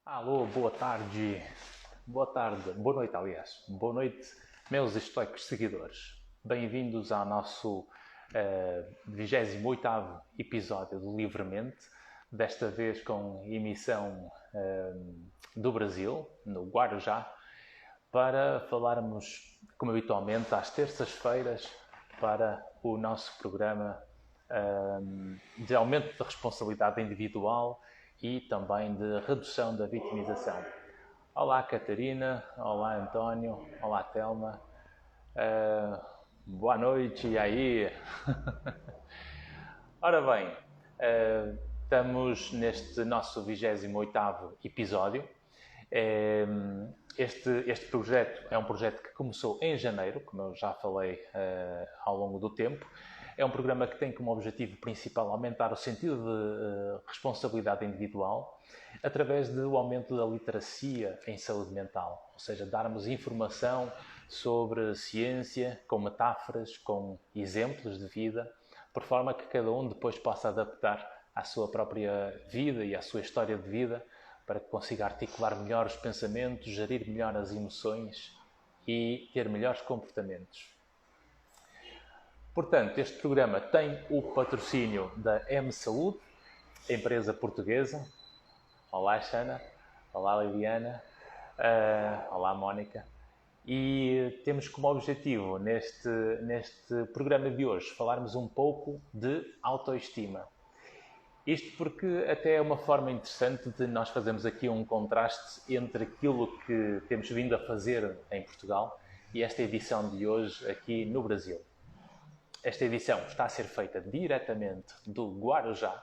Alô, boa tarde, boa noite, aliás. Boa noite, meus estoicos seguidores. Bem-vindos ao nosso 28º episódio do Livremente, desta vez com emissão do Brasil, no Guarujá, para falarmos, como habitualmente, às terças-feiras, para o nosso programa de aumento da responsabilidade individual e também de redução da vitimização. Olá, Catarina. Olá, António. Olá, Telma. Boa noite, e aí? Ora bem, estamos neste nosso 28º episódio. Este projeto é um projeto que começou em janeiro, como eu já falei ao longo do tempo. É um programa que tem como objetivo principal aumentar o sentido de responsabilidade individual através do aumento da literacia em saúde mental, ou seja, darmos informação sobre ciência, com metáforas, com exemplos de vida, por forma que cada um depois possa adaptar à sua própria vida e à sua história de vida, para que consiga articular melhor os pensamentos, gerir melhor as emoções e ter melhores comportamentos. Portanto, este programa tem o patrocínio da M Saúde, empresa portuguesa. Olá, Xana. Olá, Liliana. Olá, Mónica. E temos como objetivo, neste programa de hoje, falarmos um pouco de autoestima. Isto porque até é uma forma interessante de nós fazermos aqui um contraste entre aquilo que temos vindo a fazer em Portugal e esta edição de hoje aqui no Brasil. Esta edição está a ser feita diretamente do Guarujá,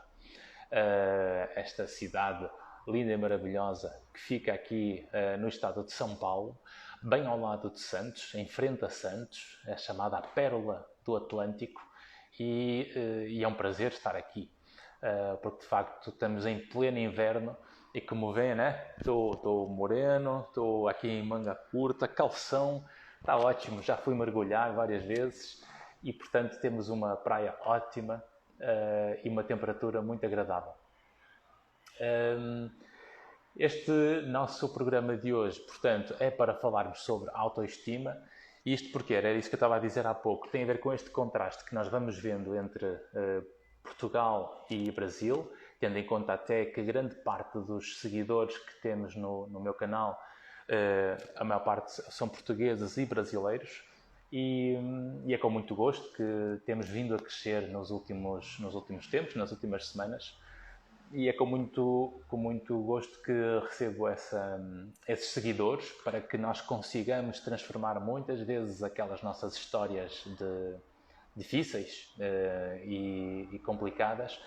esta cidade linda e maravilhosa que fica aqui no estado de São Paulo, bem ao lado de Santos, em frente a Santos, é chamada a Pérola do Atlântico, e é um prazer estar aqui, porque de facto estamos em pleno inverno e, como vêem, né? Estou moreno, estou aqui em manga curta, calção, está ótimo, já fui mergulhar várias vezes e, portanto, temos uma praia ótima e uma temperatura muito agradável. Este nosso programa de hoje, portanto, é para falarmos sobre autoestima. Isto porque era isso que eu estava a dizer há pouco, tem a ver com este contraste que nós vamos vendo entre Portugal e Brasil, tendo em conta até que grande parte dos seguidores que temos no meu canal, a maior parte são portugueses e brasileiros. E é com muito gosto que temos vindo a crescer nos últimos tempos, nas últimas semanas, e é com muito gosto que recebo esses seguidores, para que nós consigamos transformar muitas vezes aquelas nossas histórias difíceis e complicadas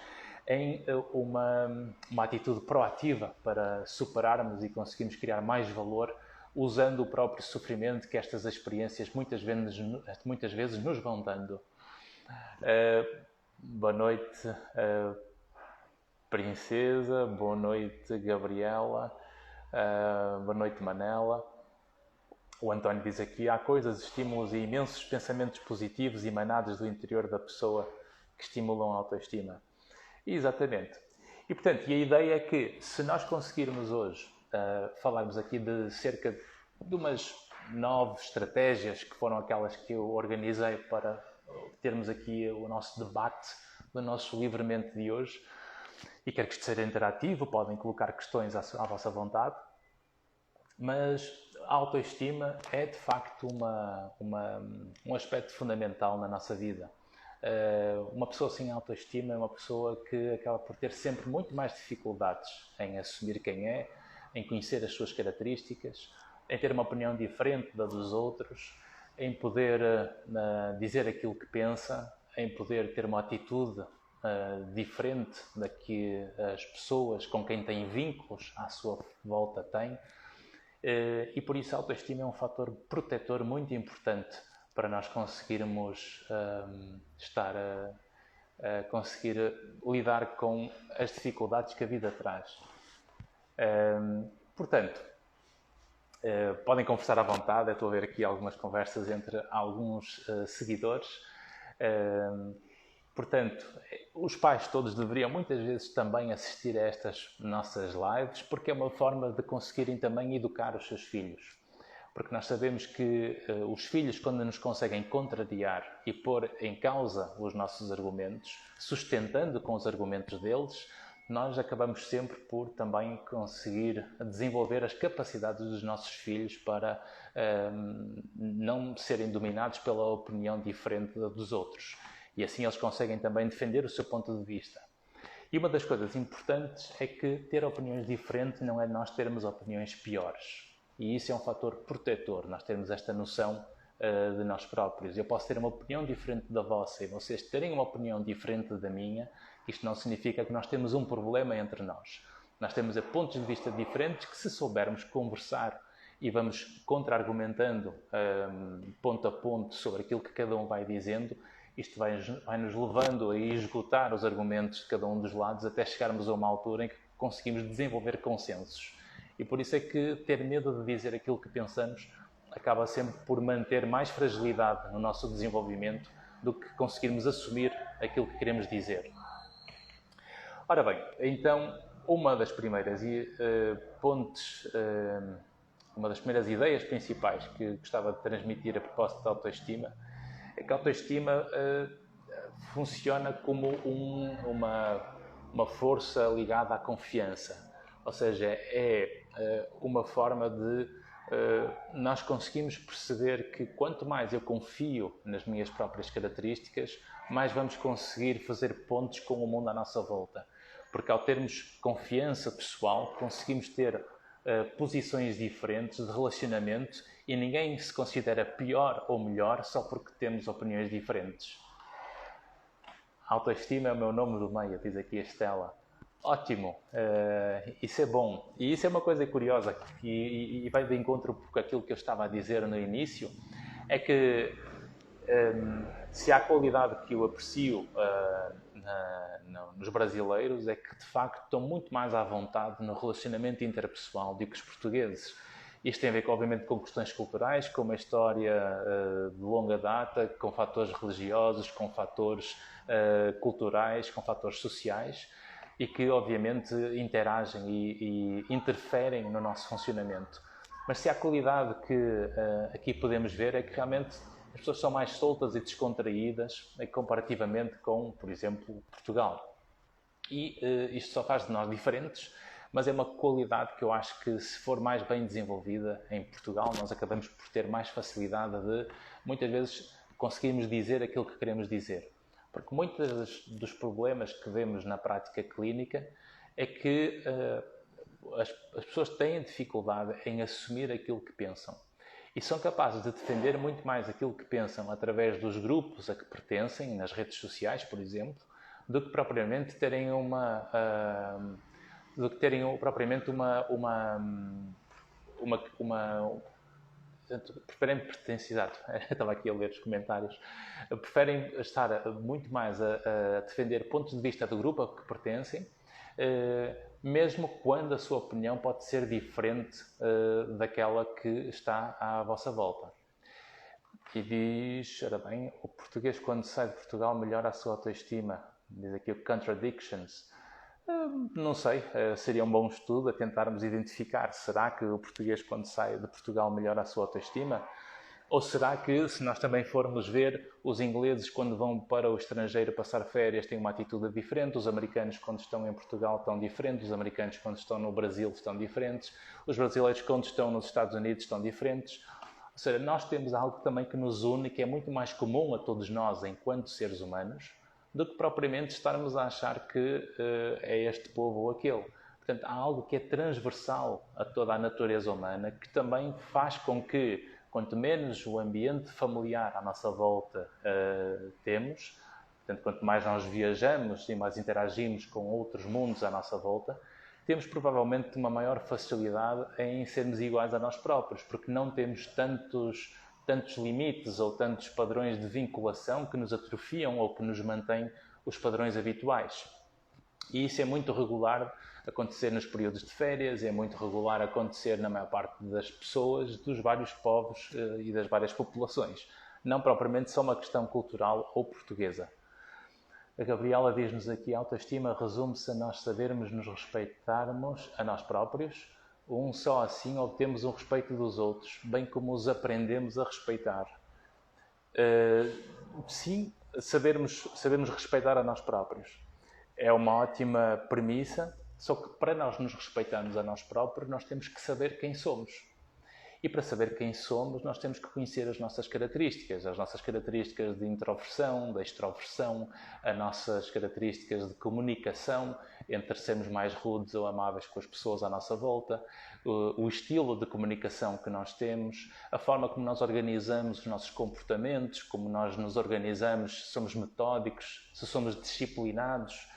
em uma atitude proativa para superarmos e conseguirmos criar mais valor usando o próprio sofrimento que estas experiências muitas vezes nos vão dando. Boa noite, Princesa, boa noite, Gabriela, boa noite, Manela. O António diz aqui: há coisas, estímulos e imensos pensamentos positivos emanados do interior da pessoa que estimulam a autoestima. Exatamente. E, portanto, a ideia é que, se nós conseguirmos hoje falarmos aqui de cerca de umas 9 estratégias, que foram aquelas que eu organizei para termos aqui o nosso debate do nosso livremente de hoje, e quero que isto seja interativo, podem colocar questões à vossa vontade, mas a autoestima é de facto um aspecto fundamental na nossa vida. Uma pessoa sem autoestima é uma pessoa que acaba por ter sempre muito mais dificuldades em assumir quem é, em conhecer as suas características, em ter uma opinião diferente da dos outros, em poder dizer aquilo que pensa, em poder ter uma atitude diferente da que as pessoas com quem tem vínculos à sua volta têm. E por isso a autoestima é um fator protetor muito importante para nós conseguirmos conseguir lidar com as dificuldades que a vida traz. Portanto, podem conversar à vontade. Eu estou a ver aqui algumas conversas entre alguns seguidores. Portanto, os pais todos deveriam muitas vezes também assistir a estas nossas lives, porque é uma forma de conseguirem também educar os seus filhos. Porque nós sabemos que os filhos, quando nos conseguem contrariar e pôr em causa os nossos argumentos, sustentando com os argumentos deles, nós acabamos sempre por também conseguir desenvolver as capacidades dos nossos filhos para não serem dominados pela opinião diferente dos outros. E assim eles conseguem também defender o seu ponto de vista. E uma das coisas importantes é que ter opiniões diferentes não é nós termos opiniões piores. E isso é um fator protetor, nós termos esta noção de nós próprios. Eu posso ter uma opinião diferente da vossa e vocês terem uma opinião diferente da minha. Isto não significa que nós temos um problema entre nós. Nós temos pontos de vista diferentes que, se soubermos conversar e vamos contra-argumentando ponto a ponto sobre aquilo que cada um vai dizendo, isto vai nos levando a esgotar os argumentos de cada um dos lados até chegarmos a uma altura em que conseguimos desenvolver consensos. E por isso é que ter medo de dizer aquilo que pensamos acaba sempre por manter mais fragilidade no nosso desenvolvimento do que conseguirmos assumir aquilo que queremos dizer. Ora bem, então, uma das primeiras uma das primeiras ideias principais que gostava de transmitir a propósito da autoestima é que a autoestima funciona como uma força ligada à confiança. Ou seja, é uma forma de nós conseguimos perceber que quanto mais eu confio nas minhas próprias características, mais vamos conseguir fazer pontos com o mundo à nossa volta. Porque ao termos confiança pessoal, conseguimos ter posições diferentes de relacionamento e ninguém se considera pior ou melhor só porque temos opiniões diferentes. Autoestima é o meu nome do meio, diz aqui a Estela. Ótimo, isso é bom. E isso é uma coisa curiosa e vai de encontro com aquilo que eu estava a dizer no início, é que se há qualidade que eu aprecio nos brasileiros é que de facto estão muito mais à vontade no relacionamento interpessoal do que os portugueses. Isto tem a ver, obviamente, com questões culturais, com uma história de longa data, com fatores religiosos, com fatores culturais, com fatores sociais e que, obviamente, interagem e interferem no nosso funcionamento. Mas se há qualidade que aqui podemos ver é que realmente as pessoas são mais soltas e descontraídas comparativamente com, por exemplo, Portugal. E isto só faz de nós diferentes, mas é uma qualidade que eu acho que, se for mais bem desenvolvida em Portugal, nós acabamos por ter mais facilidade de, muitas vezes, conseguirmos dizer aquilo que queremos dizer. Porque muitos dos problemas que vemos na prática clínica é que as pessoas têm dificuldade em assumir aquilo que pensam. E são capazes de defender muito mais aquilo que pensam através dos grupos a que pertencem, nas redes sociais, por exemplo, do que propriamente terem preferem exato, estava aqui a ler os comentários, preferem estar muito mais a defender pontos de vista do grupo a que pertencem, mesmo quando a sua opinião pode ser diferente daquela que está à vossa volta. E diz, ora bem, o português quando sai de Portugal melhora a sua autoestima. Diz aqui o Contradictions. Não sei, seria um bom estudo a tentarmos identificar. Será que o português quando sai de Portugal melhora a sua autoestima? Ou será que, se nós também formos ver, os ingleses quando vão para o estrangeiro passar férias têm uma atitude diferente, os americanos quando estão em Portugal estão diferentes, os americanos quando estão no Brasil estão diferentes, os brasileiros quando estão nos Estados Unidos estão diferentes. Ou seja, nós temos algo também que nos une, que é muito mais comum a todos nós enquanto seres humanos, do que propriamente estarmos a achar que é este povo ou aquele. Portanto, há algo que é transversal a toda a natureza humana, que também faz com que, quanto menos o ambiente familiar à nossa volta temos, portanto, quanto mais nós viajamos e mais interagimos com outros mundos à nossa volta, temos provavelmente uma maior facilidade em sermos iguais a nós próprios, porque não temos tantos limites ou tantos padrões de vinculação que nos atrofiam ou que nos mantêm os padrões habituais. E isso é muito regular acontecer nos períodos de férias, é muito regular acontecer na maior parte das pessoas, dos vários povos e das várias populações. Não propriamente só uma questão cultural ou portuguesa. A Gabriela diz-nos aqui, a autoestima resume-se a nós sabermos nos respeitarmos a nós próprios. Só assim obtemos o respeito dos outros, bem como os aprendemos a respeitar. Sim, sabermos respeitar a nós próprios. É uma ótima premissa, só que para nós nos respeitarmos a nós próprios, nós temos que saber quem somos. E para saber quem somos, nós temos que conhecer as nossas características de introversão, de extroversão, as nossas características de comunicação, entre sermos mais rudes ou amáveis com as pessoas à nossa volta, o estilo de comunicação que nós temos, a forma como nós organizamos os nossos comportamentos, como nós nos organizamos, se somos metódicos, se somos disciplinados,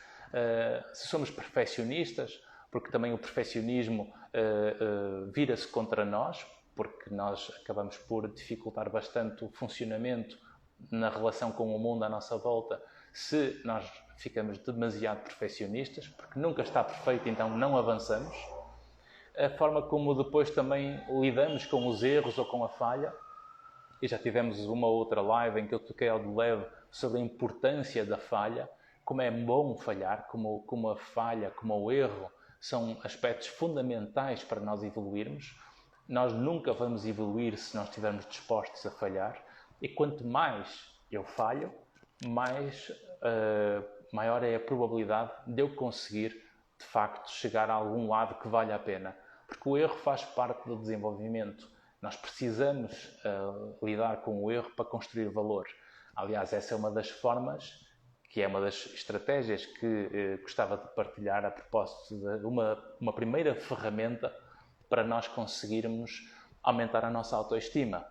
se somos perfeccionistas, porque também o perfeccionismo vira-se contra nós, porque nós acabamos por dificultar bastante o funcionamento na relação com o mundo à nossa volta se nós ficamos demasiado perfeccionistas, porque nunca está perfeito, então não avançamos. A forma como depois também lidamos com os erros ou com a falha, e já tivemos uma outra live em que eu toquei ao de leve sobre a importância da falha, como é bom falhar, como a falha, como o erro, são aspectos fundamentais para nós evoluirmos. Nós nunca vamos evoluir se nós estivermos dispostos a falhar. E quanto mais eu falho, maior é a probabilidade de eu conseguir, de facto, chegar a algum lado que valha a pena. Porque o erro faz parte do desenvolvimento. Nós precisamos lidar com o erro para construir valor. Aliás, essa é uma das formas, que é uma das estratégias que gostava de partilhar a propósito de uma primeira ferramenta para nós conseguirmos aumentar a nossa autoestima.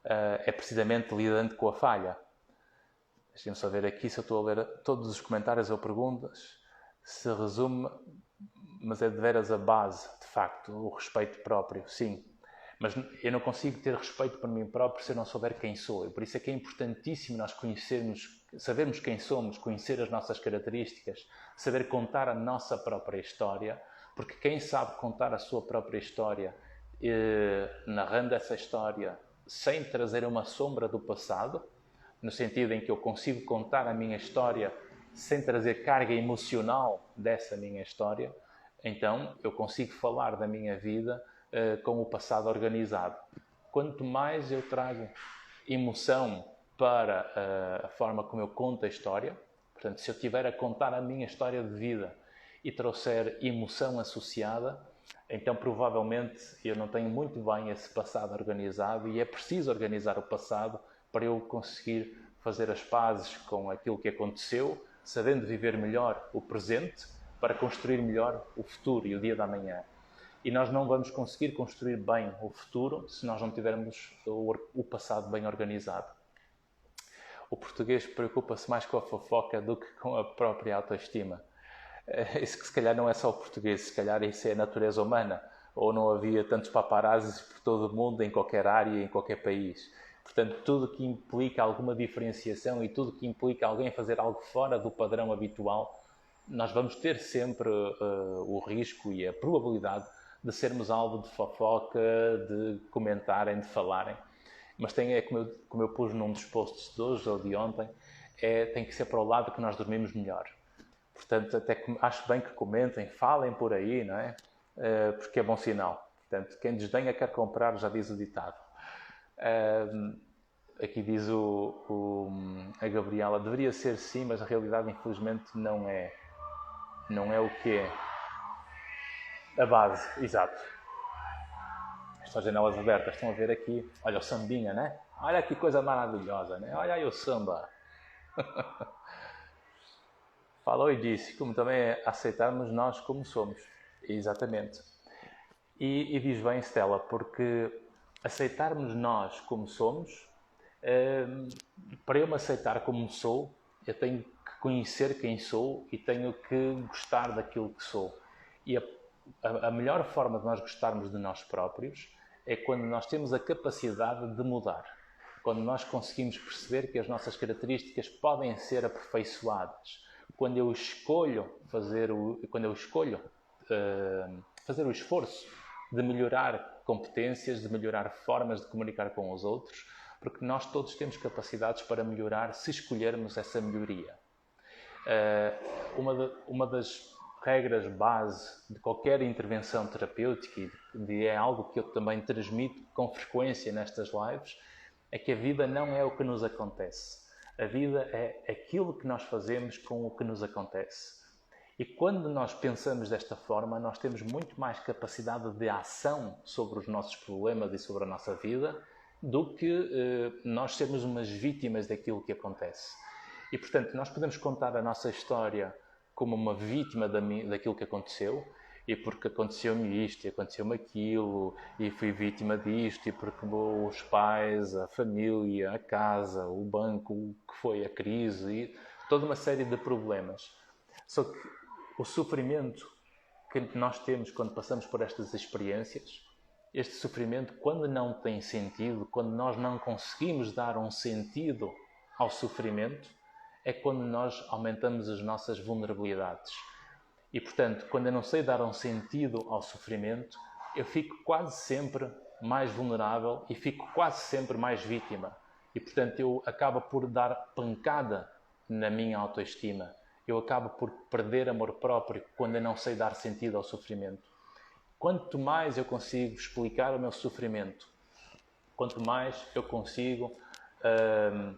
É precisamente lidando com a falha. Deixem-me só ver aqui se eu estou a ler todos os comentários ou perguntas. Se resume, mas é de veras a base, de facto, o respeito próprio, sim. Mas eu não consigo ter respeito por mim próprio se eu não souber quem sou. E por isso é que é importantíssimo nós sabermos quem somos, conhecer as nossas características, saber contar a nossa própria história, porque quem sabe contar a sua própria história, narrando essa história sem trazer uma sombra do passado, no sentido em que eu consigo contar a minha história sem trazer carga emocional dessa minha história, então eu consigo falar da minha vida com o passado organizado. Quanto mais eu trago emoção para a forma como eu conto a história, portanto, se eu estiver a contar a minha história de vida e trouxer emoção associada, então provavelmente eu não tenho muito bem esse passado organizado e é preciso organizar o passado para eu conseguir fazer as pazes com aquilo que aconteceu, sabendo viver melhor o presente para construir melhor o futuro e o dia da manhã. E nós não vamos conseguir construir bem o futuro se nós não tivermos o passado bem organizado. O português preocupa-se mais com a fofoca do que com a própria autoestima. Isso que se calhar não é só o português, se calhar isso é a natureza humana, ou não havia tantos paparazzis por todo o mundo, em qualquer área, em qualquer país. Portanto, tudo que implica alguma diferenciação e tudo que implica alguém fazer algo fora do padrão habitual, nós vamos ter sempre o risco e a probabilidade de sermos alvo de fofoca, de comentarem, de falarem. Mas como eu pus num dos posts de hoje ou de ontem, tem que ser para o lado que nós dormimos melhor. Portanto, até acho bem que comentem, falem por aí, não é? Porque é bom sinal. Portanto, quem desdenha quer comprar, já diz o ditado. Aqui diz a Gabriela, deveria ser sim, mas a realidade infelizmente não é. Não é o que é. A base, exato. Estas janelas abertas, estão a ver aqui, olha o sambinha, né? Olha que coisa maravilhosa, né? Olha aí o samba. Falou e disse, como também é aceitarmos nós como somos. Exatamente. E diz bem, Stella, porque aceitarmos nós como somos, para eu me aceitar como sou, eu tenho que conhecer quem sou e tenho que gostar daquilo que sou. E a melhor forma de nós gostarmos de nós próprios é quando nós temos a capacidade de mudar. Quando nós conseguimos perceber que as nossas características podem ser aperfeiçoadas. Quando eu escolho fazer o esforço de melhorar competências, de melhorar formas de comunicar com os outros, porque nós todos temos capacidades para melhorar se escolhermos essa melhoria. Uma das regras base de qualquer intervenção terapêutica, e é algo que eu também transmito com frequência nestas lives, é que a vida não é o que nos acontece. A vida é aquilo que nós fazemos com o que nos acontece. E quando nós pensamos desta forma, nós temos muito mais capacidade de ação sobre os nossos problemas e sobre a nossa vida do que nós sermos umas vítimas daquilo que acontece. E, portanto, nós podemos contar a nossa história como uma vítima daquilo que aconteceu, e porque aconteceu-me isto, e aconteceu-me aquilo, e fui vítima disto, e porque os pais, a família, a casa, o banco, o que foi, a crise, e toda uma série de problemas. Só que o sofrimento que nós temos quando passamos por estas experiências, este sofrimento, quando não tem sentido, quando nós não conseguimos dar um sentido ao sofrimento, é quando nós aumentamos as nossas vulnerabilidades. E, portanto, quando eu não sei dar um sentido ao sofrimento, eu fico quase sempre mais vulnerável e fico quase sempre mais vítima. E, portanto, eu acabo por dar pancada na minha autoestima. Eu acabo por perder amor próprio quando eu não sei dar sentido ao sofrimento. Quanto mais eu consigo explicar o meu sofrimento, quanto mais eu consigo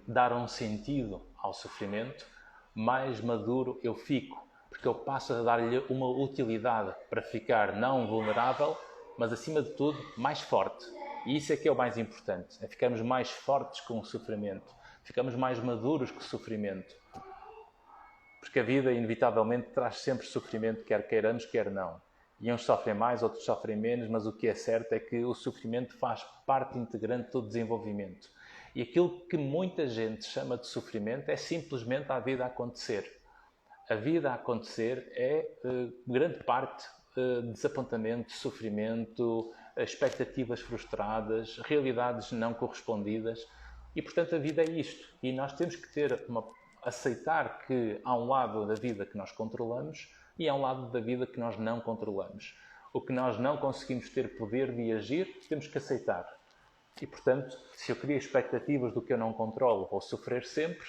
dar um sentido ao sofrimento, mais maduro eu fico, porque eu passo a dar-lhe uma utilidade para ficar não vulnerável, mas acima de tudo mais forte. E isso é que é o mais importante, é ficarmos mais fortes com o sofrimento, ficamos mais maduros com o sofrimento. Porque a vida, inevitavelmente, traz sempre sofrimento, quer queiramos, quer não. E uns sofrem mais, outros sofrem menos, mas o que é certo é que o sofrimento faz parte integrante do desenvolvimento. E aquilo que muita gente chama de sofrimento é simplesmente a vida a acontecer. A vida a acontecer é, grande parte, desapontamento, sofrimento, expectativas frustradas, realidades não correspondidas. E, portanto, a vida é isto. E nós temos que aceitar que há um lado da vida que nós controlamos e há um lado da vida que nós não controlamos. O que nós não conseguimos ter poder de agir, temos que aceitar. E, portanto, se eu crio expectativas do que eu não controlo, vou sofrer sempre.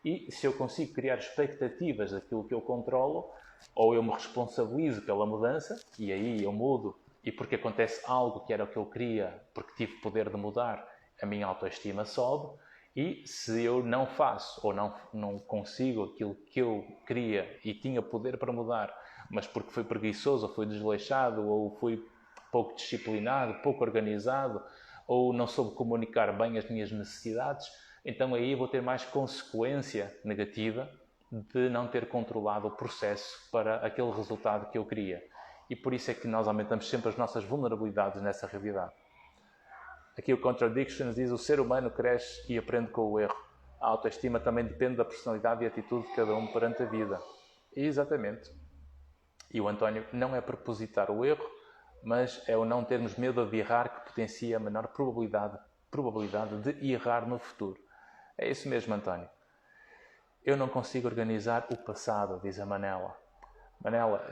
E se eu consigo criar expectativas daquilo que eu controlo, ou eu me responsabilizo pela mudança, e aí eu mudo, e porque acontece algo que era o que eu queria, porque tive poder de mudar, a minha autoestima sobe. E se eu não faço ou não consigo aquilo que eu queria e tinha poder para mudar, mas porque fui preguiçoso, ou fui desleixado, ou fui pouco disciplinado, pouco organizado, ou não soube comunicar bem as minhas necessidades, então aí vou ter mais consequência negativa de não ter controlado o processo para aquele resultado que eu queria. E por isso é que nós aumentamos sempre as nossas vulnerabilidades nessa realidade. Aqui o Contradictions diz: o ser humano cresce e aprende com o erro. A autoestima também depende da personalidade e atitude de cada um perante a vida. E exatamente. E o António não é propositar o erro, mas é o não termos medo de errar que potencia a menor probabilidade de errar no futuro. É isso mesmo, António. Eu não consigo organizar o passado, diz a Manela. Manela,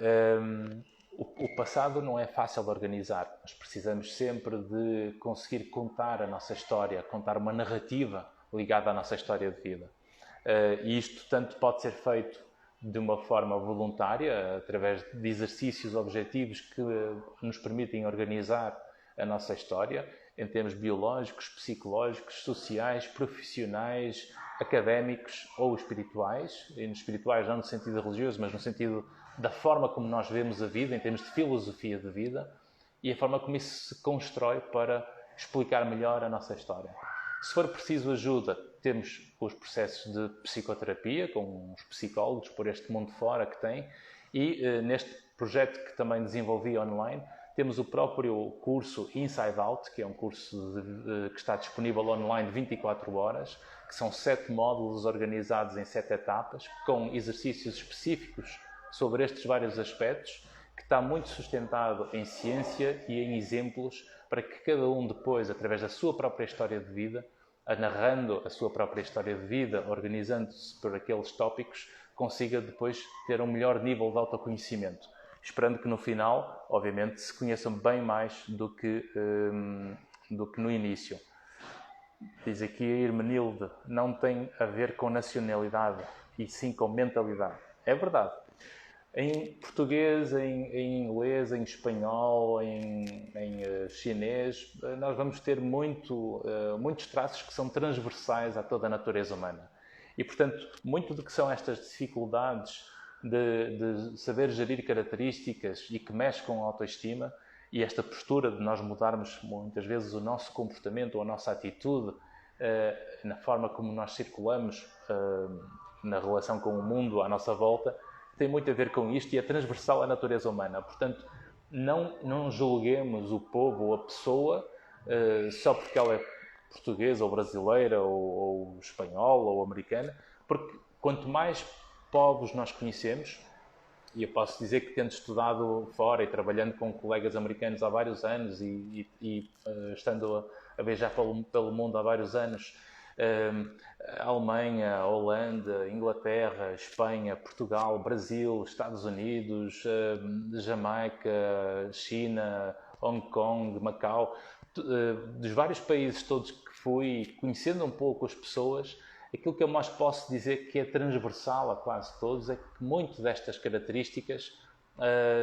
o passado não é fácil de organizar. Nós precisamos sempre de conseguir contar a nossa história, contar uma narrativa ligada à nossa história de vida. E isto tanto pode ser feito de uma forma voluntária, através de exercícios objetivos que nos permitem organizar a nossa história, em termos biológicos, psicológicos, sociais, profissionais, académicos ou espirituais. E nos espirituais não no sentido religioso, mas no sentido da forma como nós vemos a vida, em termos de filosofia de vida, e a forma como isso se constrói para explicar melhor a nossa história. Se for preciso ajuda, temos os processos de psicoterapia, com os psicólogos por este mundo fora que tem, e neste projeto que também desenvolvi online, temos o próprio curso Inside Out, que é um curso que está disponível online 24 horas, que são 7 módulos organizados em 7 etapas, com exercícios específicos sobre estes vários aspectos, que está muito sustentado em ciência e em exemplos, para que cada um depois, através da sua própria história de vida, narrando a sua própria história de vida, organizando-se por aqueles tópicos, consiga depois ter um melhor nível de autoconhecimento. Esperando que no final, obviamente, se conheçam bem mais do que no início. Diz aqui a Irmenilde, não tem a ver com nacionalidade, e sim com mentalidade. É verdade. Em português, em inglês, em espanhol, em chinês, nós vamos ter muitos traços que são transversais a toda a natureza humana. E, portanto, muito do que são estas dificuldades de saber gerir características e que mexe com a autoestima e esta postura de nós mudarmos muitas vezes o nosso comportamento ou a nossa atitude na forma como nós circulamos na relação com o mundo à nossa volta, tem muito a ver com isto e é transversal à natureza humana. Portanto, não julguemos o povo ou a pessoa só porque ela é portuguesa ou brasileira ou espanhola ou americana, porque quanto mais povos nós conhecemos, e eu posso dizer que tendo estudado fora e trabalhando com colegas americanos há vários anos e estando a viajar pelo mundo há vários anos, a Alemanha, a Holanda, Inglaterra, Espanha, Portugal, Brasil, Estados Unidos, Jamaica, China, Hong Kong, Macau, dos vários países todos que fui, conhecendo um pouco as pessoas, aquilo que eu mais posso dizer que é transversal a quase todos é que muito destas características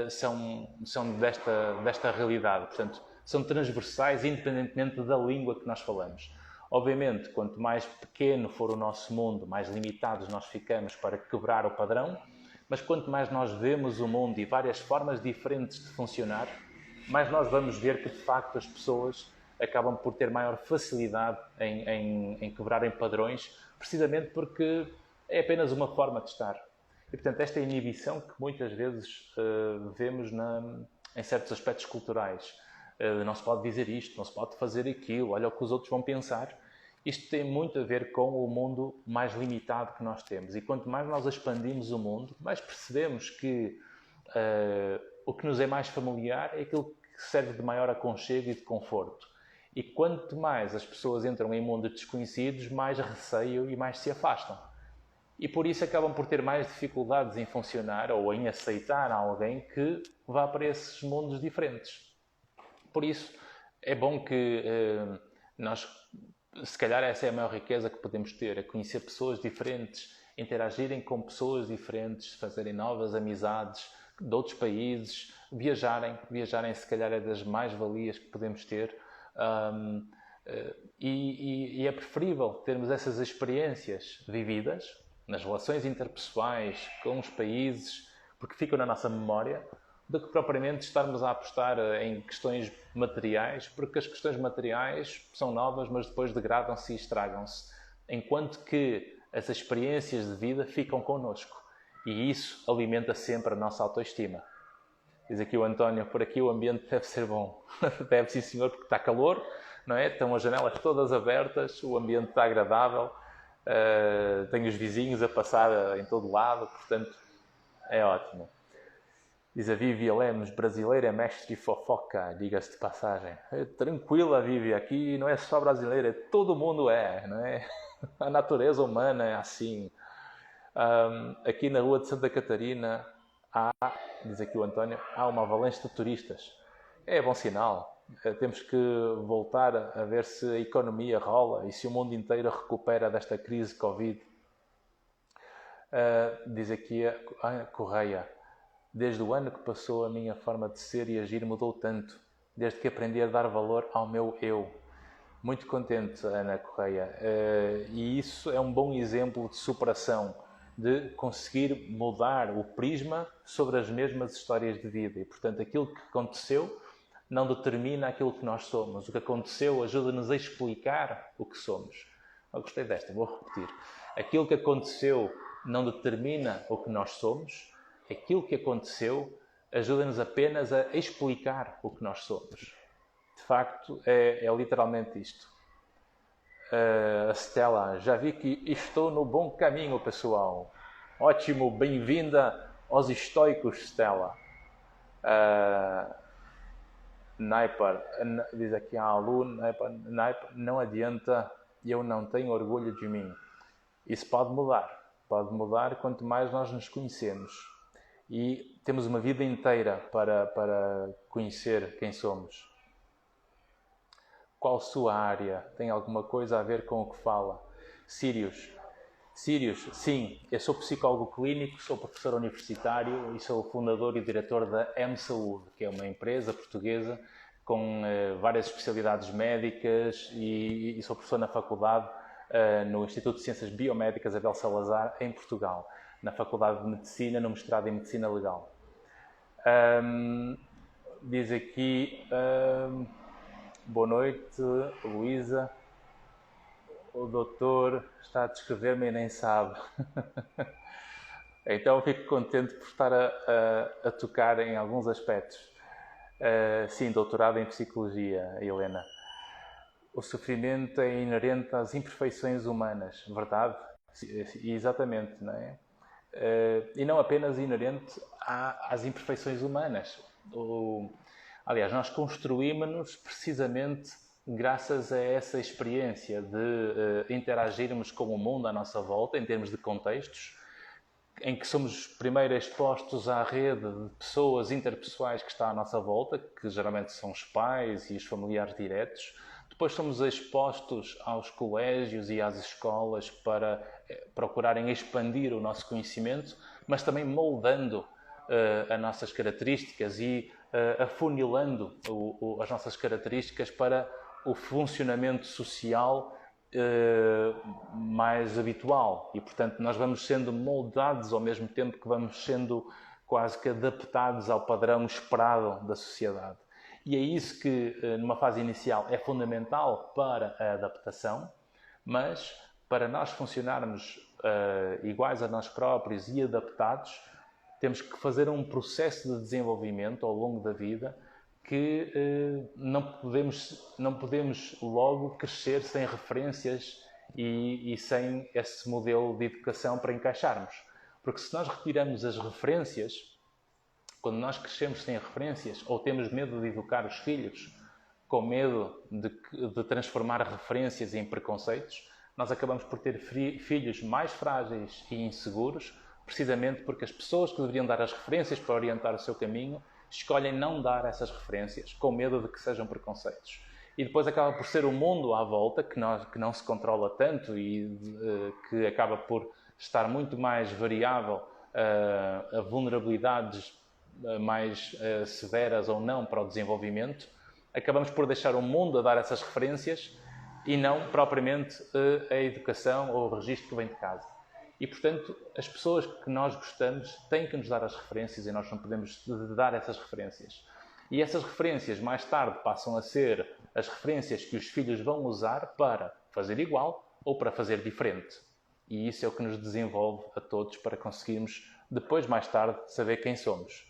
são desta realidade. Portanto, são transversais independentemente da língua que nós falamos. Obviamente, quanto mais pequeno for o nosso mundo, mais limitados nós ficamos para quebrar o padrão, mas quanto mais nós vemos o mundo e várias formas diferentes de funcionar, mais nós vamos ver que, de facto, as pessoas acabam por ter maior facilidade em quebrarem padrões, precisamente porque é apenas uma forma de estar. E, portanto, esta inibição que muitas vezes vemos em certos aspectos culturais. Não se pode dizer isto, não se pode fazer aquilo, olha o que os outros vão pensar. Isto tem muito a ver com o mundo mais limitado que nós temos. E quanto mais nós expandimos o mundo, mais percebemos que o que nos é mais familiar é aquilo que serve de maior aconchego e de conforto. E quanto mais as pessoas entram em mundos desconhecidos, mais receiam e mais se afastam. E por isso acabam por ter mais dificuldades em funcionar ou em aceitar alguém que vá para esses mundos diferentes. Por isso, é bom que nós, se calhar essa é a maior riqueza que podemos ter, é conhecer pessoas diferentes, interagirem com pessoas diferentes, fazerem novas amizades de outros países, viajarem se calhar é das mais-valias que podemos ter. E é preferível termos essas experiências vividas nas relações interpessoais com os países, porque ficam na nossa memória, do que propriamente estarmos a apostar em questões materiais, porque as questões materiais são novas, mas depois degradam-se e estragam-se, enquanto que as experiências de vida ficam connosco. E isso alimenta sempre a nossa autoestima. Diz aqui o António, por aqui o ambiente deve ser bom. Deve, sim senhor, porque está calor, não é? Estão as janelas todas abertas, o ambiente está agradável, tenho os vizinhos a passar em todo lado, portanto, é ótimo. Diz a Vivi Lemos, brasileira, mestre de fofoca, diga-se de passagem. Tranquila, Vivi, aqui não é só brasileira, todo mundo não é? A natureza humana é assim. Aqui na rua de Santa Catarina diz aqui o António, há uma avalanche de turistas. É bom sinal. Temos que voltar a ver se a economia rola e se o mundo inteiro recupera desta crise Covid. Diz aqui a Correia, desde o ano que passou a minha forma de ser e agir mudou tanto, desde que aprendi a dar valor ao meu eu. Muito contente, Ana Correia. E isso é um bom exemplo de superação, de conseguir mudar o prisma sobre as mesmas histórias de vida. E, portanto, aquilo que aconteceu não determina aquilo que nós somos. O que aconteceu ajuda-nos a explicar o que somos. Eu gostei desta, vou repetir. Aquilo que aconteceu não determina o que nós somos. Aquilo que aconteceu ajuda-nos apenas a explicar o que nós somos. De facto, é literalmente isto. A Stella, já vi que estou no bom caminho, pessoal. Ótimo, bem-vinda aos estoicos, Stella. Naiper, diz aqui a aluno, Naiper, não adianta, eu não tenho orgulho de mim. Isso pode mudar quanto mais nós nos conhecemos. E temos uma vida inteira para conhecer quem somos. Qual sua área? Tem alguma coisa a ver com o que fala? Sírios, Sírios, sim, eu sou psicólogo clínico, sou professor universitário e sou fundador e diretor da M-Saúde, que é uma empresa portuguesa com várias especialidades médicas e sou professor na faculdade no Instituto de Ciências Biomédicas Abel Salazar, em Portugal, na Faculdade de Medicina, no mestrado em Medicina Legal. Diz aqui, boa noite, Luísa. O doutor está a descrever-me e nem sabe. Então fico contente por estar a tocar em alguns aspectos. Sim, doutorado em Psicologia, Helena. O sofrimento é inerente às imperfeições humanas, verdade? Exatamente, não é? E não apenas inerente às imperfeições humanas. Aliás, nós construímos-nos precisamente graças a essa experiência de interagirmos com o mundo à nossa volta, em termos de contextos, em que somos primeiro expostos à rede de pessoas interpessoais que está à nossa volta, que geralmente são os pais e os familiares diretos. Depois somos expostos aos colégios e às escolas para procurarem expandir o nosso conhecimento, mas também moldando as nossas características e afunilando as nossas características para o funcionamento social mais habitual. E, portanto, nós vamos sendo moldados ao mesmo tempo que vamos sendo quase que adaptados ao padrão esperado da sociedade. E é isso que, numa fase inicial, é fundamental para a adaptação, mas para nós funcionarmos iguais a nós próprios e adaptados, temos que fazer um processo de desenvolvimento ao longo da vida que não podemos logo crescer sem referências e sem esse modelo de educação para encaixarmos. Porque se nós retiramos as referências, quando nós crescemos sem referências ou temos medo de educar os filhos, com medo de transformar referências em preconceitos, nós acabamos por ter filhos mais frágeis e inseguros, precisamente porque as pessoas que deveriam dar as referências para orientar o seu caminho escolhem não dar essas referências, com medo de que sejam preconceitos. E depois acaba por ser o mundo à volta, que não se controla tanto e que acaba por estar muito mais variável a vulnerabilidades mais severas ou não para o desenvolvimento. Acabamos por deixar o mundo a dar essas referências e não propriamente a educação ou o registro que vem de casa. E, portanto, as pessoas que nós gostamos têm que nos dar as referências e nós não podemos dar essas referências. E essas referências, mais tarde, passam a ser as referências que os filhos vão usar para fazer igual ou para fazer diferente. E isso é o que nos desenvolve a todos para conseguirmos, depois, mais tarde, saber quem somos.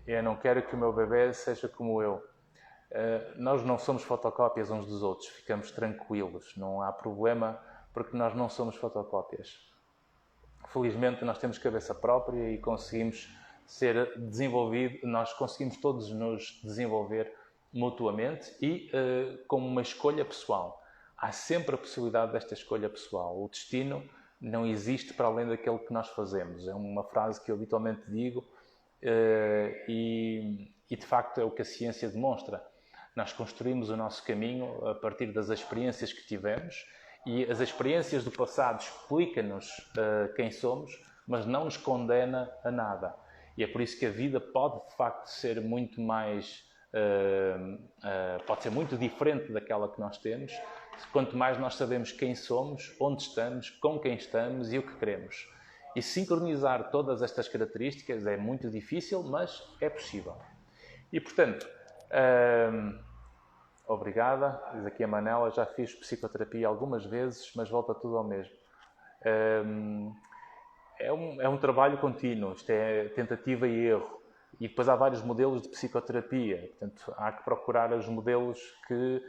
Eu não quero que o meu bebê seja como eu. Nós não somos fotocópias uns dos outros, ficamos tranquilos, não há problema porque nós não somos fotocópias. Felizmente nós temos cabeça própria e conseguimos ser desenvolvidos, nós conseguimos todos nos desenvolver mutuamente e com uma escolha pessoal. Há sempre a possibilidade desta escolha pessoal. O destino não existe para além daquele que nós fazemos. É uma frase que eu habitualmente digo e de facto é o que a ciência demonstra. Nós construímos o nosso caminho a partir das experiências que tivemos e as experiências do passado explicam-nos quem somos, mas não nos condena a nada. E é por isso que a vida pode, de facto, ser muito mais... pode ser muito diferente daquela que nós temos, quanto mais nós sabemos quem somos, onde estamos, com quem estamos e o que queremos. E sincronizar todas estas características é muito difícil, mas é possível. E, portanto... obrigada, diz aqui a Manela, já fiz psicoterapia algumas vezes, mas volta tudo ao mesmo. É um trabalho contínuo, isto é tentativa e erro. E depois há vários modelos de psicoterapia, portanto há que procurar os modelos que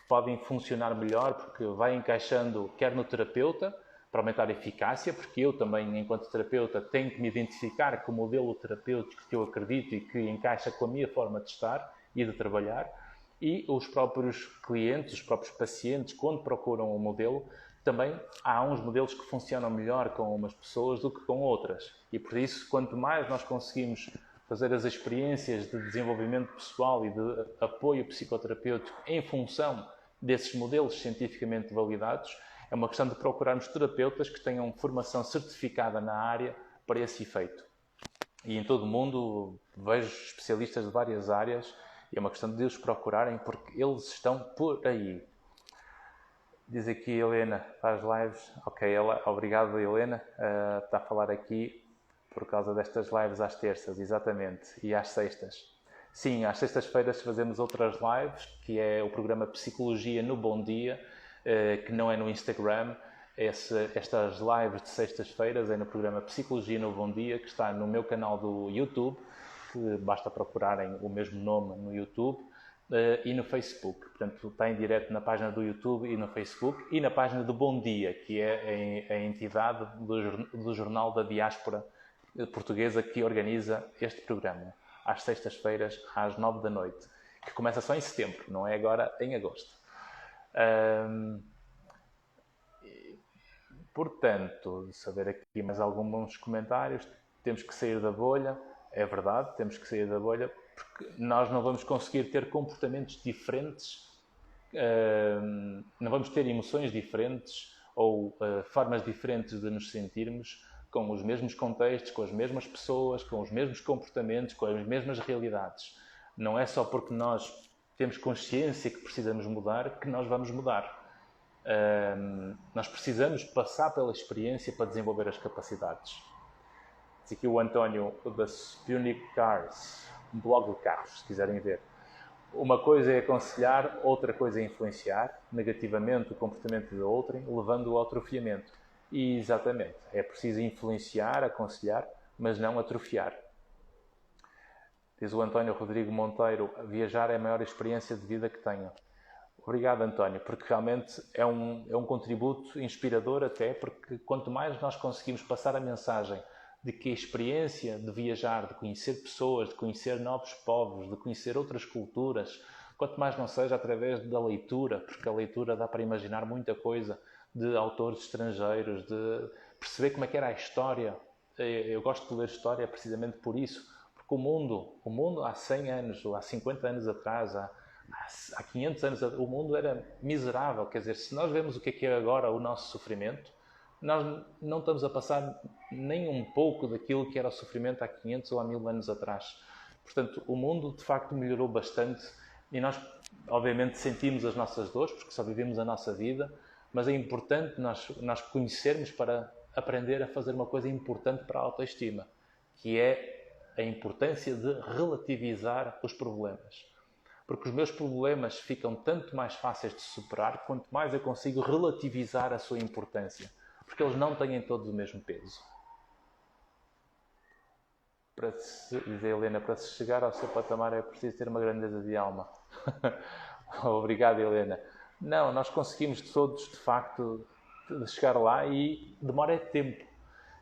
podem funcionar melhor, porque vai encaixando quer no terapeuta, para aumentar a eficácia, porque eu também, enquanto terapeuta, tenho que me identificar com o modelo terapêutico que eu acredito e que encaixa com a minha forma de estar e de trabalhar. E os próprios clientes, os próprios pacientes, quando procuram um modelo, também há uns modelos que funcionam melhor com umas pessoas do que com outras. E por isso, quanto mais nós conseguimos fazer as experiências de desenvolvimento pessoal e de apoio psicoterapêutico em função desses modelos cientificamente validados, é uma questão de procurarmos terapeutas que tenham formação certificada na área para esse efeito. E em todo o mundo vejo especialistas de várias áreas e é uma questão de os procurarem porque eles estão por aí. Diz aqui Helena, faz lives. Ok, obrigado Helena, está a falar aqui por causa destas lives às terças, exatamente, e às sextas. Sim, às sextas-feiras fazemos outras lives, que é o programa Psicologia no Bom Dia, que não é no Instagram. Estas lives de sextas-feiras é no programa Psicologia no Bom Dia, que está no meu canal do YouTube, que basta procurarem o mesmo nome no YouTube, e no Facebook. Portanto, está em direto na página do YouTube e no Facebook, e na página do Bom Dia, que é a entidade do Jornal da Diáspora Portuguesa que organiza este programa, às sextas-feiras, às 9 da noite, que começa só em setembro, não é agora em agosto. Portanto, saber aqui mais alguns comentários. Temos que sair da bolha. É verdade, temos que sair da bolha porque nós não vamos conseguir ter comportamentos diferentes, não vamos ter emoções diferentes ou formas diferentes de nos sentirmos com os mesmos contextos, com as mesmas pessoas, com os mesmos comportamentos, com as mesmas realidades. Não é só porque nós temos consciência que precisamos mudar que nós vamos mudar. Nós precisamos passar pela experiência para desenvolver as capacidades. Diz aqui o António da Spunic Cars, um blog de carros, se quiserem ver. Uma coisa é aconselhar, outra coisa é influenciar negativamente o comportamento de outrem, levando-o ao atrofiamento. E, exatamente, é preciso influenciar, aconselhar, mas não atrofiar. Diz o António Rodrigo Monteiro, viajar é a maior experiência de vida que tenho. Obrigado, António, porque realmente é um contributo inspirador até, porque quanto mais nós conseguimos passar a mensagem de que a experiência de viajar, de conhecer pessoas, de conhecer novos povos, de conhecer outras culturas, quanto mais não seja através da leitura, porque a leitura dá para imaginar muita coisa de autores estrangeiros, de perceber como é que era a história. Eu gosto de ler história precisamente por isso, porque o mundo há 100 anos, ou há 50 anos atrás, há 500 anos, o mundo era miserável. Quer dizer, se nós vemos o que é agora o nosso sofrimento, nós não estamos a passar nem um pouco daquilo que era o sofrimento há 500 ou há 1000 anos atrás. Portanto, o mundo de facto melhorou bastante e nós, obviamente, sentimos as nossas dores, porque só vivemos a nossa vida, mas é importante nós conhecermos para aprender a fazer uma coisa importante para a autoestima, que é a importância de relativizar os problemas. Porque os meus problemas ficam tanto mais fáceis de superar quanto mais eu consigo relativizar a sua importância. Porque eles não têm todos o mesmo peso. Diz a Helena, para se chegar ao seu patamar é preciso ter uma grandeza de alma. Obrigado, Helena. Não, nós conseguimos todos, de facto, chegar lá e demora tempo.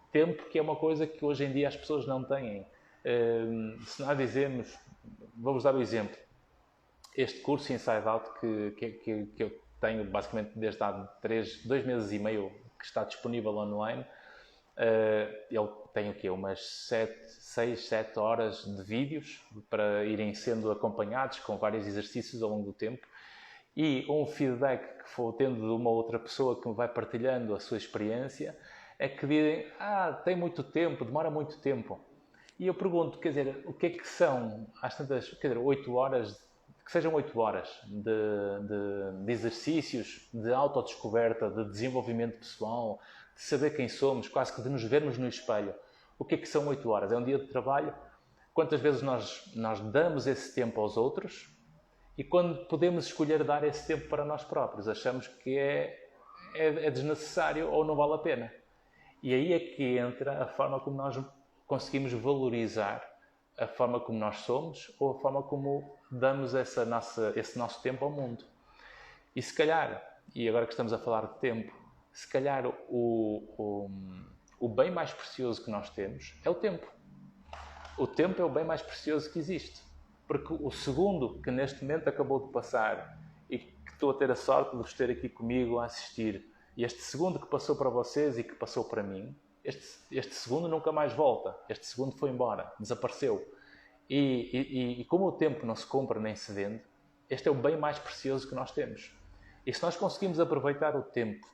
Tempo que é uma coisa que hoje em dia as pessoas não têm. Se nós dizemos, vamos dar o exemplo, este curso Inside Out que eu tenho basicamente desde há 2 meses e meio que está disponível online, ele tem o quê? Umas 6, 7 horas de vídeos para irem sendo acompanhados com vários exercícios ao longo do tempo e um feedback que for tendo de uma outra pessoa que me vai partilhando a sua experiência é que dizem, tem muito tempo, demora muito tempo. E eu pergunto, quer dizer, o que é que são, às tantas, quer dizer, 8 horas, que sejam 8 horas de exercícios, de autodescoberta, de desenvolvimento pessoal, de saber quem somos, quase que de nos vermos no espelho. O que é que são 8 horas? É um dia de trabalho? Quantas vezes nós damos esse tempo aos outros e quando podemos escolher dar esse tempo para nós próprios, achamos que é desnecessário ou não vale a pena. E aí é que entra a forma como nós conseguimos valorizar a forma como nós somos ou a forma como damos esse nosso tempo ao mundo. E se calhar, e agora que estamos a falar de tempo, se calhar o bem mais precioso que nós temos é o tempo. O tempo é o bem mais precioso que existe. Porque o segundo que neste momento acabou de passar e que estou a ter a sorte de vos ter aqui comigo a assistir, e este segundo que passou para vocês e que passou para mim, este segundo nunca mais volta. Este segundo foi embora, desapareceu. E como o tempo não se compra nem se vende, este é o bem mais precioso que nós temos. E se nós conseguimos aproveitar o tempo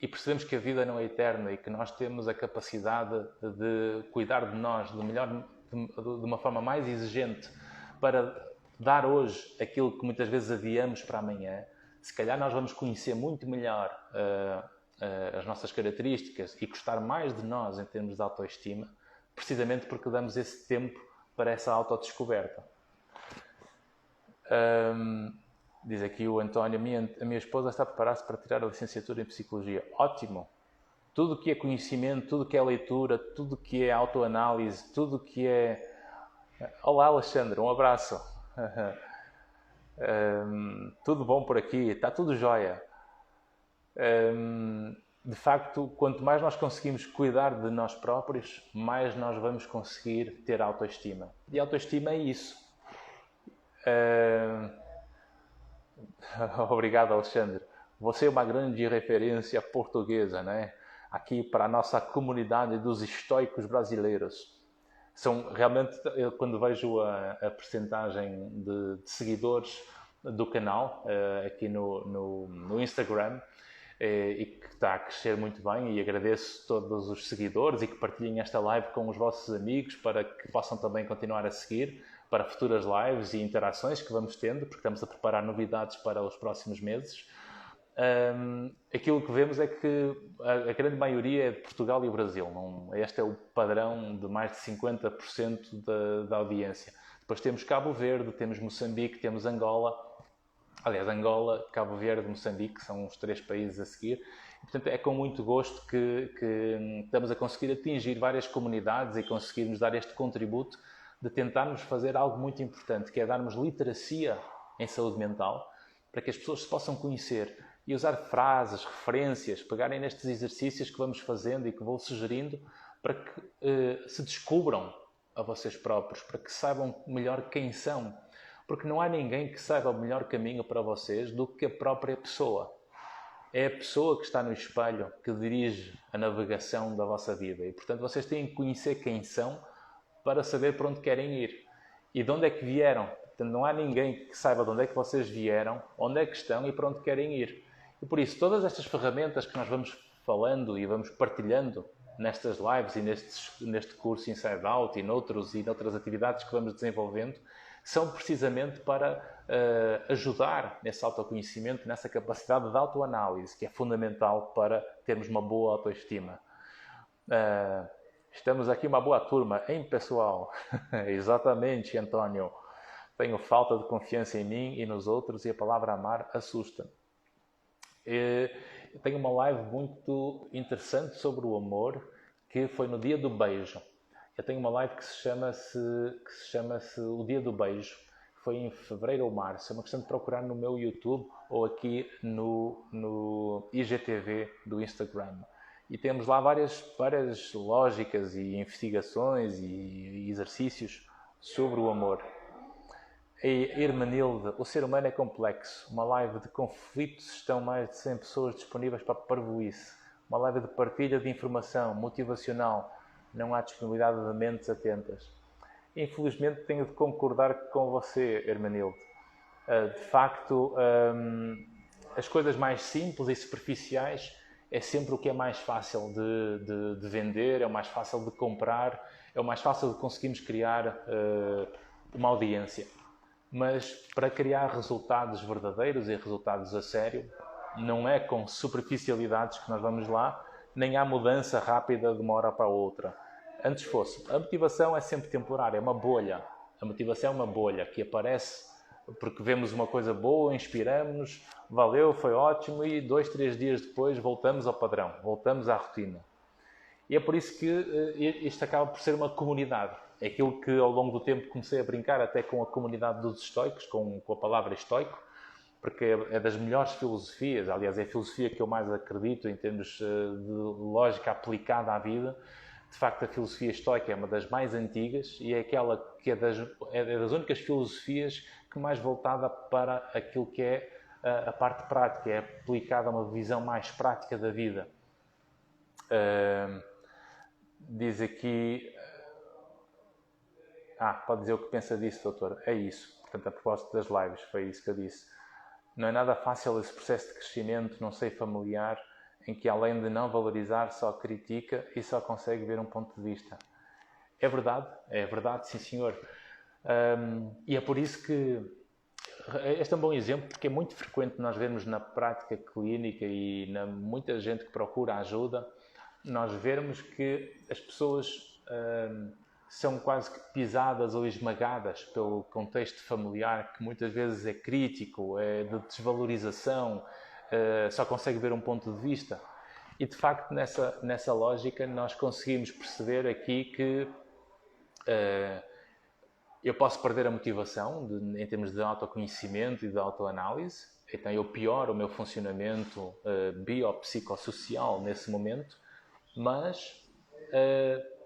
e percebemos que a vida não é eterna e que nós temos a capacidade de cuidar de nós de uma forma mais exigente para dar hoje aquilo que muitas vezes adiamos para amanhã, se calhar nós vamos conhecer muito melhor as nossas características e gostar mais de nós em termos de autoestima, precisamente porque damos esse tempo para essa autodescoberta. Diz aqui o António, a minha esposa está a preparar-se para tirar a licenciatura em Psicologia. Ótimo! Tudo o que é conhecimento, tudo o que é leitura, tudo o que é autoanálise, tudo o que é... Olá, Alexandre, um abraço. Tudo bom por aqui, está tudo jóia. De facto, quanto mais nós conseguimos cuidar de nós próprios, mais nós vamos conseguir ter autoestima. E autoestima é isso. Obrigado, Alexandre. Você é uma grande referência portuguesa, né? Aqui para a nossa comunidade dos estoicos brasileiros. São realmente, quando vejo a percentagem de seguidores do canal aqui no Instagram, e que está a crescer muito bem, e agradeço todos os seguidores e que partilhem esta live com os vossos amigos para que possam também continuar a seguir para futuras lives e interações que vamos tendo, porque estamos a preparar novidades para os próximos meses. Aquilo que vemos é que a grande maioria é de Portugal e Brasil. Este é o padrão de mais de 50% da audiência. Depois temos Cabo Verde, temos Moçambique, temos Angola. Aliás, Angola, Cabo Verde e Moçambique são os 3 países a seguir. E, portanto, é com muito gosto que estamos a conseguir atingir várias comunidades e conseguirmos dar este contributo de tentarmos fazer algo muito importante, que é darmos literacia em saúde mental, para que as pessoas se possam conhecer e usar frases, referências, pegarem nestes exercícios que vamos fazendo e que vou sugerindo, para que se descubram a vocês próprios, para que saibam melhor quem são. Porque não há ninguém que saiba o melhor caminho para vocês do que a própria pessoa. É a pessoa que está no espelho que dirige a navegação da vossa vida. E, portanto, vocês têm que conhecer quem são para saber para onde querem ir. E de onde é que vieram. Portanto, não há ninguém que saiba de onde é que vocês vieram, onde é que estão e para onde querem ir. E por isso, todas estas ferramentas que nós vamos falando e vamos partilhando nestas lives e neste curso Inside Out e noutras atividades que vamos desenvolvendo, são precisamente para ajudar nesse autoconhecimento, nessa capacidade de autoanálise, que é fundamental para termos uma boa autoestima. Estamos aqui uma boa turma, hein, pessoal? Exatamente, António. Tenho falta de confiança em mim e nos outros e a palavra amar assusta. Eu tenho uma live muito interessante sobre o amor, que foi no dia do beijo. Eu tenho uma live que se chama-se O Dia do Beijo, que foi em fevereiro ou março. É uma questão de procurar no meu YouTube ou aqui no IGTV do Instagram. E temos lá várias lógicas e investigações e exercícios sobre o amor. E Hermenilde, o ser humano é complexo. Uma live de conflitos, estão mais de 100 pessoas disponíveis para parvoíce. Uma live de partilha de informação motivacional. Não há disponibilidade de mentes atentas. Infelizmente tenho de concordar com você, Hermenilde. De facto, as coisas mais simples e superficiais é sempre o que é mais fácil de vender, é o mais fácil de comprar, é o mais fácil de conseguirmos criar uma audiência. Mas para criar resultados verdadeiros e resultados a sério, não é com superficialidades que nós vamos lá, nem há mudança rápida de uma hora para a outra. Antes fosse. A motivação é sempre temporária, é uma bolha. A motivação é uma bolha que aparece porque vemos uma coisa boa, inspiramos-nos, valeu, foi ótimo e 2, 3 dias depois voltamos ao padrão, voltamos à rotina. E é por isso que isto acaba por ser uma comunidade. É aquilo que ao longo do tempo comecei a brincar até com a comunidade dos estoicos, com a palavra estoico, porque é das melhores filosofias, aliás é a filosofia que eu mais acredito em termos de lógica aplicada à vida. De facto, a filosofia estoica é uma das mais antigas e é aquela que é das únicas filosofias que mais voltada para aquilo que é a parte prática, é aplicada a uma visão mais prática da vida. Diz aqui... pode dizer o que pensa disso, doutor. É isso. Portanto, a propósito das lives, foi isso que eu disse. Não é nada fácil esse processo de crescimento, não sei, familiar, em que além de não valorizar, só critica e só consegue ver um ponto de vista. É verdade, sim senhor. E é por isso que este é um bom exemplo, porque é muito frequente nós vermos na prática clínica e muita gente que procura ajuda, nós vermos que as pessoas são quase que pisadas ou esmagadas pelo contexto familiar, que muitas vezes é crítico, é de desvalorização, só consegue ver um ponto de vista. E de facto, nessa lógica, nós conseguimos perceber aqui que eu posso perder a motivação em termos de autoconhecimento e de autoanálise, então eu pioro o meu funcionamento biopsicossocial nesse momento, mas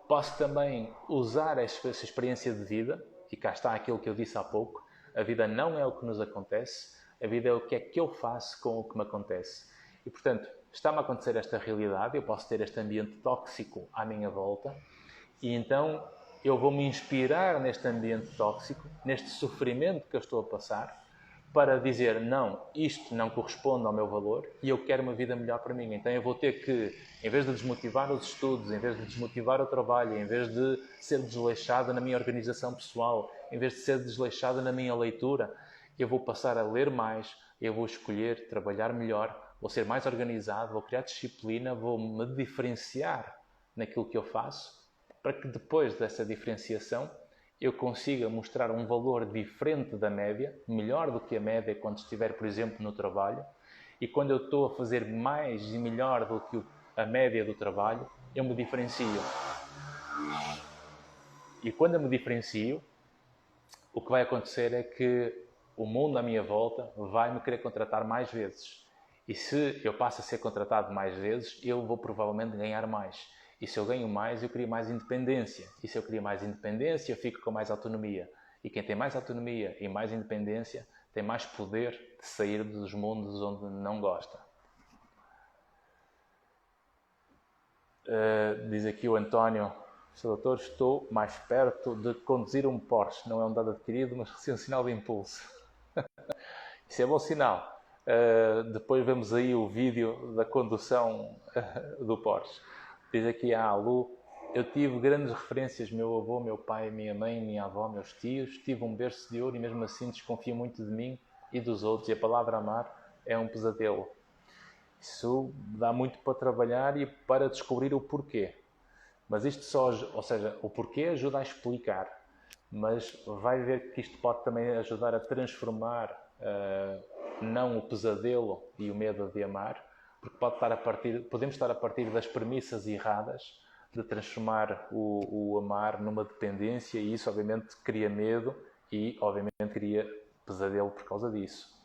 posso também usar essa experiência de vida, e cá está aquilo que eu disse há pouco, a vida não é o que nos acontece, a vida é o que é que eu faço com o que me acontece. E portanto, está-me a acontecer esta realidade, eu posso ter este ambiente tóxico à minha volta, e então eu vou me inspirar neste ambiente tóxico, neste sofrimento que eu estou a passar, para dizer, não, isto não corresponde ao meu valor e eu quero uma vida melhor para mim. Então eu vou ter que, em vez de desmotivar os estudos, em vez de desmotivar o trabalho, em vez de ser desleixado na minha organização pessoal, em vez de ser desleixado na minha leitura, eu vou passar a ler mais, eu vou escolher trabalhar melhor, vou ser mais organizado, vou criar disciplina, vou me diferenciar naquilo que eu faço, para que depois dessa diferenciação eu consiga mostrar um valor diferente da média, melhor do que a média quando estiver, por exemplo, no trabalho, e quando eu estou a fazer mais e melhor do que a média do trabalho, eu me diferencio. E quando eu me diferencio, o que vai acontecer é que o mundo à minha volta vai me querer contratar mais vezes. E se eu passo a ser contratado mais vezes, eu vou provavelmente ganhar mais. E se eu ganho mais, eu crio mais independência. E se eu crio mais independência, eu fico com mais autonomia. E quem tem mais autonomia e mais independência tem mais poder de sair dos mundos onde não gosta. Diz aqui o António, Sr. Doutor, estou mais perto de conduzir um Porsche. Não é um dado adquirido, mas sim um sinal de impulso. Isso é bom sinal. Depois vemos aí o vídeo da condução do Porsche. Diz aqui a Alu, eu tive grandes referências, meu avô, meu pai, minha mãe, minha avó, meus tios, tive um berço de ouro e mesmo assim desconfio muito de mim e dos outros, e a palavra amar é um pesadelo. Isso dá muito para trabalhar e para descobrir o porquê. Mas isto só, ou seja, o porquê ajuda a explicar, mas vai ver que isto pode também ajudar a transformar não o pesadelo e o medo de amar, porque podemos estar a partir das premissas erradas de transformar o amar numa dependência, e isso obviamente cria medo e obviamente cria pesadelo por causa disso.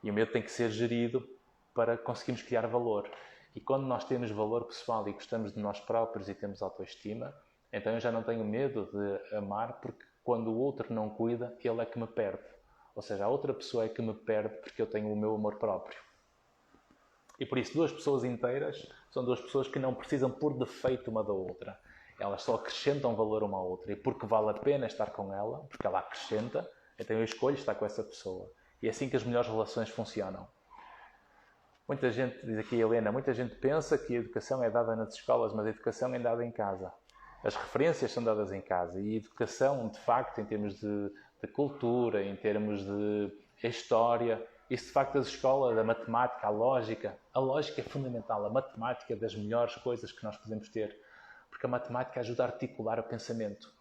E o medo tem que ser gerido para conseguirmos criar valor. E quando nós temos valor pessoal e gostamos de nós próprios e temos autoestima, então eu já não tenho medo de amar, porque quando o outro não cuida, ele é que me perde. Ou seja, a outra pessoa é que me perde porque eu tenho o meu amor próprio. E por isso, duas pessoas inteiras são duas pessoas que não precisam por defeito uma da outra. Elas só acrescentam valor uma à outra. E porque vale a pena estar com ela, porque ela acrescenta, então eu escolho estar com essa pessoa. E é assim que as melhores relações funcionam. Muita gente, diz aqui a Helena, muita gente pensa que a educação é dada nas escolas, mas a educação é dada em casa. As referências são dadas em casa. E a educação, de facto, em termos de cultura, em termos de história, isso de facto as escolas, a matemática, a lógica é fundamental. A matemática é das melhores coisas que nós podemos ter, porque a matemática ajuda a articular o pensamento.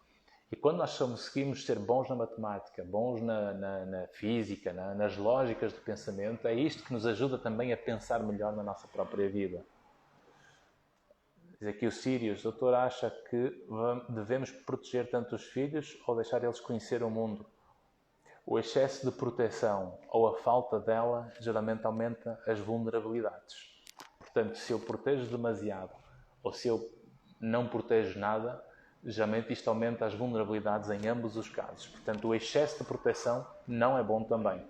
E quando nós conseguimos ser bons na matemática, bons na física, nas lógicas do pensamento, é isto que nos ajuda também a pensar melhor na nossa própria vida. Diz aqui o Sirius, o doutor acha que devemos proteger tanto os filhos ou deixar eles conhecer o mundo? O excesso de proteção ou a falta dela geralmente aumenta as vulnerabilidades. Portanto, se eu protejo demasiado ou se eu não protejo nada, geralmente isto aumenta as vulnerabilidades em ambos os casos. Portanto, o excesso de proteção não é bom também.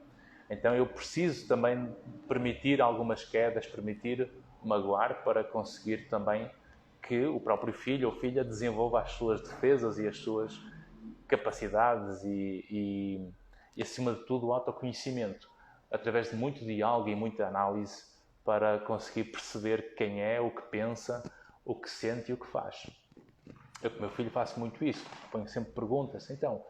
Então eu preciso também permitir algumas quedas, permitir magoar para conseguir também que o próprio filho ou filha desenvolva as suas defesas e as suas capacidades e acima de tudo, o autoconhecimento. através de muito diálogo e muita análise, para conseguir perceber quem é, o que pensa, o que sente e o que faz. Eu com o meu filho faço muito isso. Ponho sempre perguntas. Então,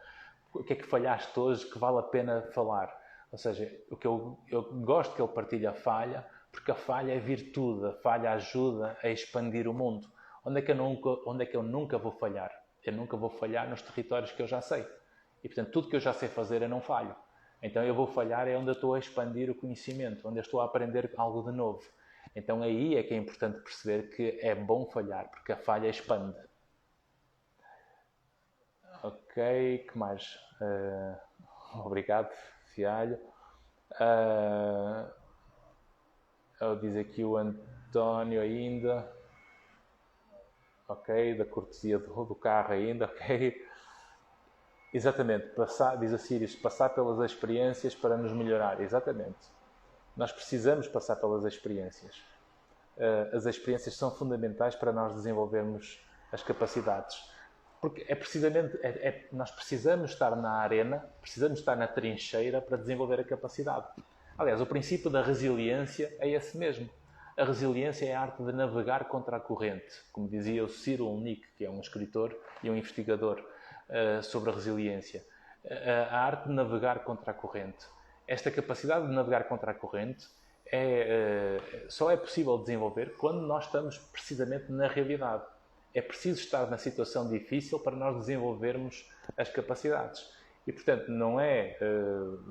o que é que falhaste hoje que vale a pena falar? Ou seja, o que eu gosto que ele partilhe a falha, porque a falha é virtude, a falha ajuda a expandir o mundo. Onde é que eu nunca vou falhar? Eu nunca vou falhar nos territórios que eu já sei. E, portanto, tudo que eu já sei fazer eu não falho. Então, eu vou falhar é onde eu estou a expandir o conhecimento, onde eu estou a aprender algo de novo. Então, aí é que é importante perceber que é bom falhar, porque a falha expande. Ok, que mais? Obrigado, Fialho. Diz aqui o António ainda. Ok, da cortesia do carro ainda, ok. Exatamente, diz a Sirius, passar pelas experiências para nos melhorar. Exatamente. Nós precisamos passar pelas experiências. As experiências são fundamentais para nós desenvolvermos as capacidades. Porque é precisamente, nós precisamos estar na arena, precisamos estar na trincheira para desenvolver a capacidade. Aliás, o princípio da resiliência é esse mesmo. A resiliência é a arte de navegar contra a corrente, como dizia o Cyril Nick, que é um escritor e um investigador sobre a resiliência. A arte de navegar contra a corrente. Esta capacidade de navegar contra a corrente só é possível desenvolver quando nós estamos precisamente na realidade. É preciso estar na situação difícil para nós desenvolvermos as capacidades. E, portanto, não é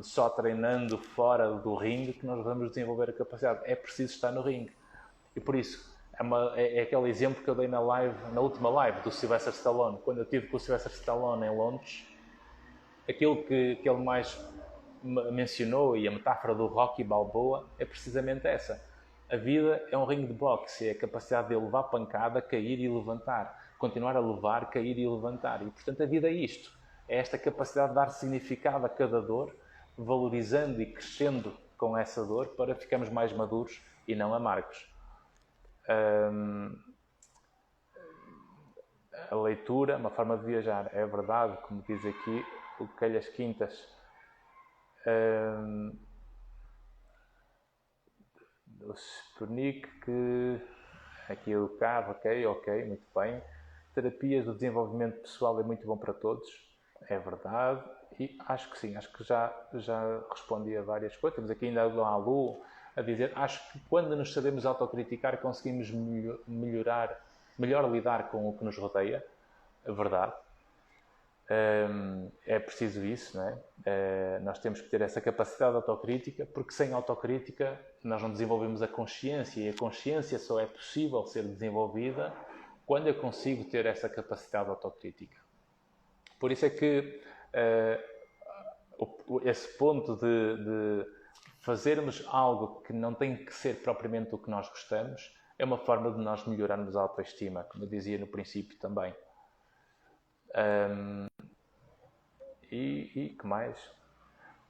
só treinando fora do ringue que nós vamos desenvolver a capacidade. É preciso estar no ringue. E, por isso, é aquele exemplo que eu dei na última live do Sylvester Stallone. Quando eu estive com o Sylvester Stallone em Londres, aquilo que ele mais mencionou, e a metáfora do Rocky Balboa, é precisamente essa. A vida é um ringue de boxe, é a capacidade de levar pancada, cair e levantar. Continuar a levar, cair e levantar. E, portanto, a vida é isto. É esta capacidade de dar significado a cada dor, valorizando e crescendo com essa dor para ficarmos mais maduros e não amargos. A leitura, uma forma de viajar. É verdade, como diz aqui o Calhas Quintas. O Spurnik, que aqui o carro, ok, muito bem. Terapias do desenvolvimento pessoal é muito bom para todos, é verdade. E acho que sim, acho que já respondi a várias coisas. Temos aqui ainda a Lu a dizer, acho que quando nos sabemos autocriticar conseguimos melhor lidar com o que nos rodeia, é verdade. É preciso isso, não é? Nós temos que ter essa capacidade de autocrítica, porque sem autocrítica nós não desenvolvemos a consciência, e a consciência só é possível ser desenvolvida quando eu consigo ter essa capacidade de autocrítica. Por isso é que esse ponto de fazermos algo que não tem que ser propriamente o que nós gostamos é uma forma de nós melhorarmos a autoestima, como eu dizia no princípio também. E que mais?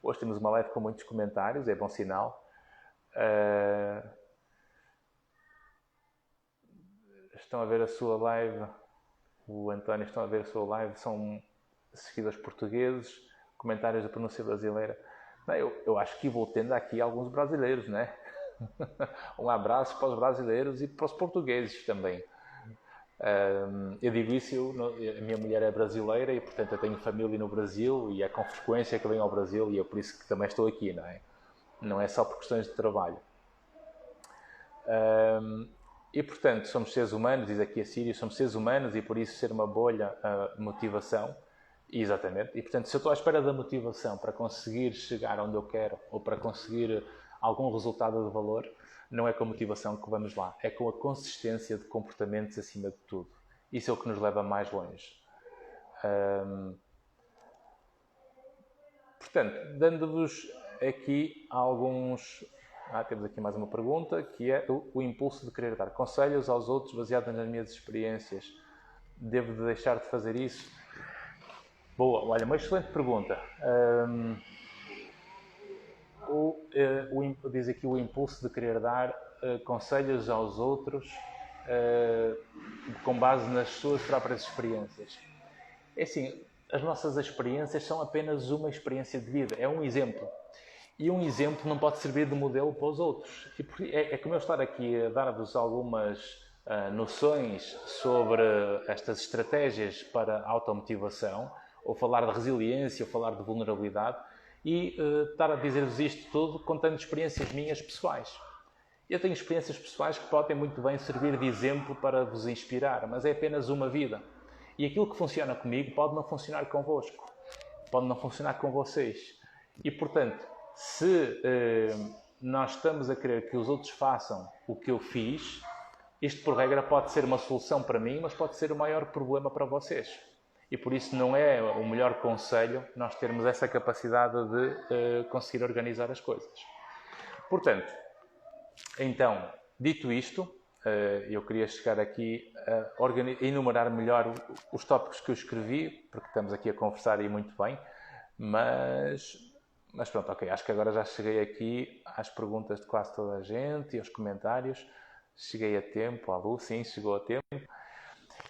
Hoje temos uma live com muitos comentários, é bom sinal. Estão a ver a sua live, o António, estão a ver a sua live, são seguidores portugueses, comentários da pronúncia brasileira. Não, eu acho que vou tendo aqui alguns brasileiros, né? Um abraço para os brasileiros e para os portugueses também. Eu digo isso, a minha mulher é brasileira e, portanto, eu tenho família no Brasil e é com frequência que venho ao Brasil e é por isso que também estou aqui, não é? Não é só por questões de trabalho. E, portanto, somos seres humanos, diz aqui a Sírio, somos seres humanos e por isso ser uma bolha a motivação. Exatamente. E, portanto, se eu estou à espera da motivação para conseguir chegar onde eu quero ou para conseguir algum resultado de valor, não é com a motivação que vamos lá, é com a consistência de comportamentos acima de tudo. Isso é o que nos leva mais longe. Portanto, dando-vos aqui alguns... temos aqui mais uma pergunta, que é o impulso de querer dar conselhos aos outros baseado nas minhas experiências. Devo de deixar de fazer isso? Boa, olha, uma excelente pergunta. Diz aqui o impulso de querer dar conselhos aos outros com base nas suas próprias experiências. É assim, as nossas experiências são apenas uma experiência de vida, é um exemplo. E um exemplo não pode servir de modelo para os outros. E é como eu estar aqui a dar-vos algumas noções sobre estas estratégias para a automotivação, ou falar de resiliência, ou falar de vulnerabilidade, e estar a dizer-vos isto tudo contando experiências minhas pessoais. Eu tenho experiências pessoais que podem muito bem servir de exemplo para vos inspirar, mas é apenas uma vida. E aquilo que funciona comigo pode não funcionar convosco, pode não funcionar com vocês. E, portanto, se nós estamos a querer que os outros façam o que eu fiz, isto, por regra, pode ser uma solução para mim, mas pode ser o maior problema para vocês. E por isso não é o melhor conselho nós termos essa capacidade de conseguir organizar as coisas. Portanto, então, dito isto, eu queria chegar aqui a enumerar melhor os tópicos que eu escrevi, porque estamos aqui a conversar e muito bem, mas pronto, ok, acho que agora já cheguei aqui às perguntas de quase toda a gente e aos comentários. Cheguei a tempo, a Lu, sim, chegou a tempo.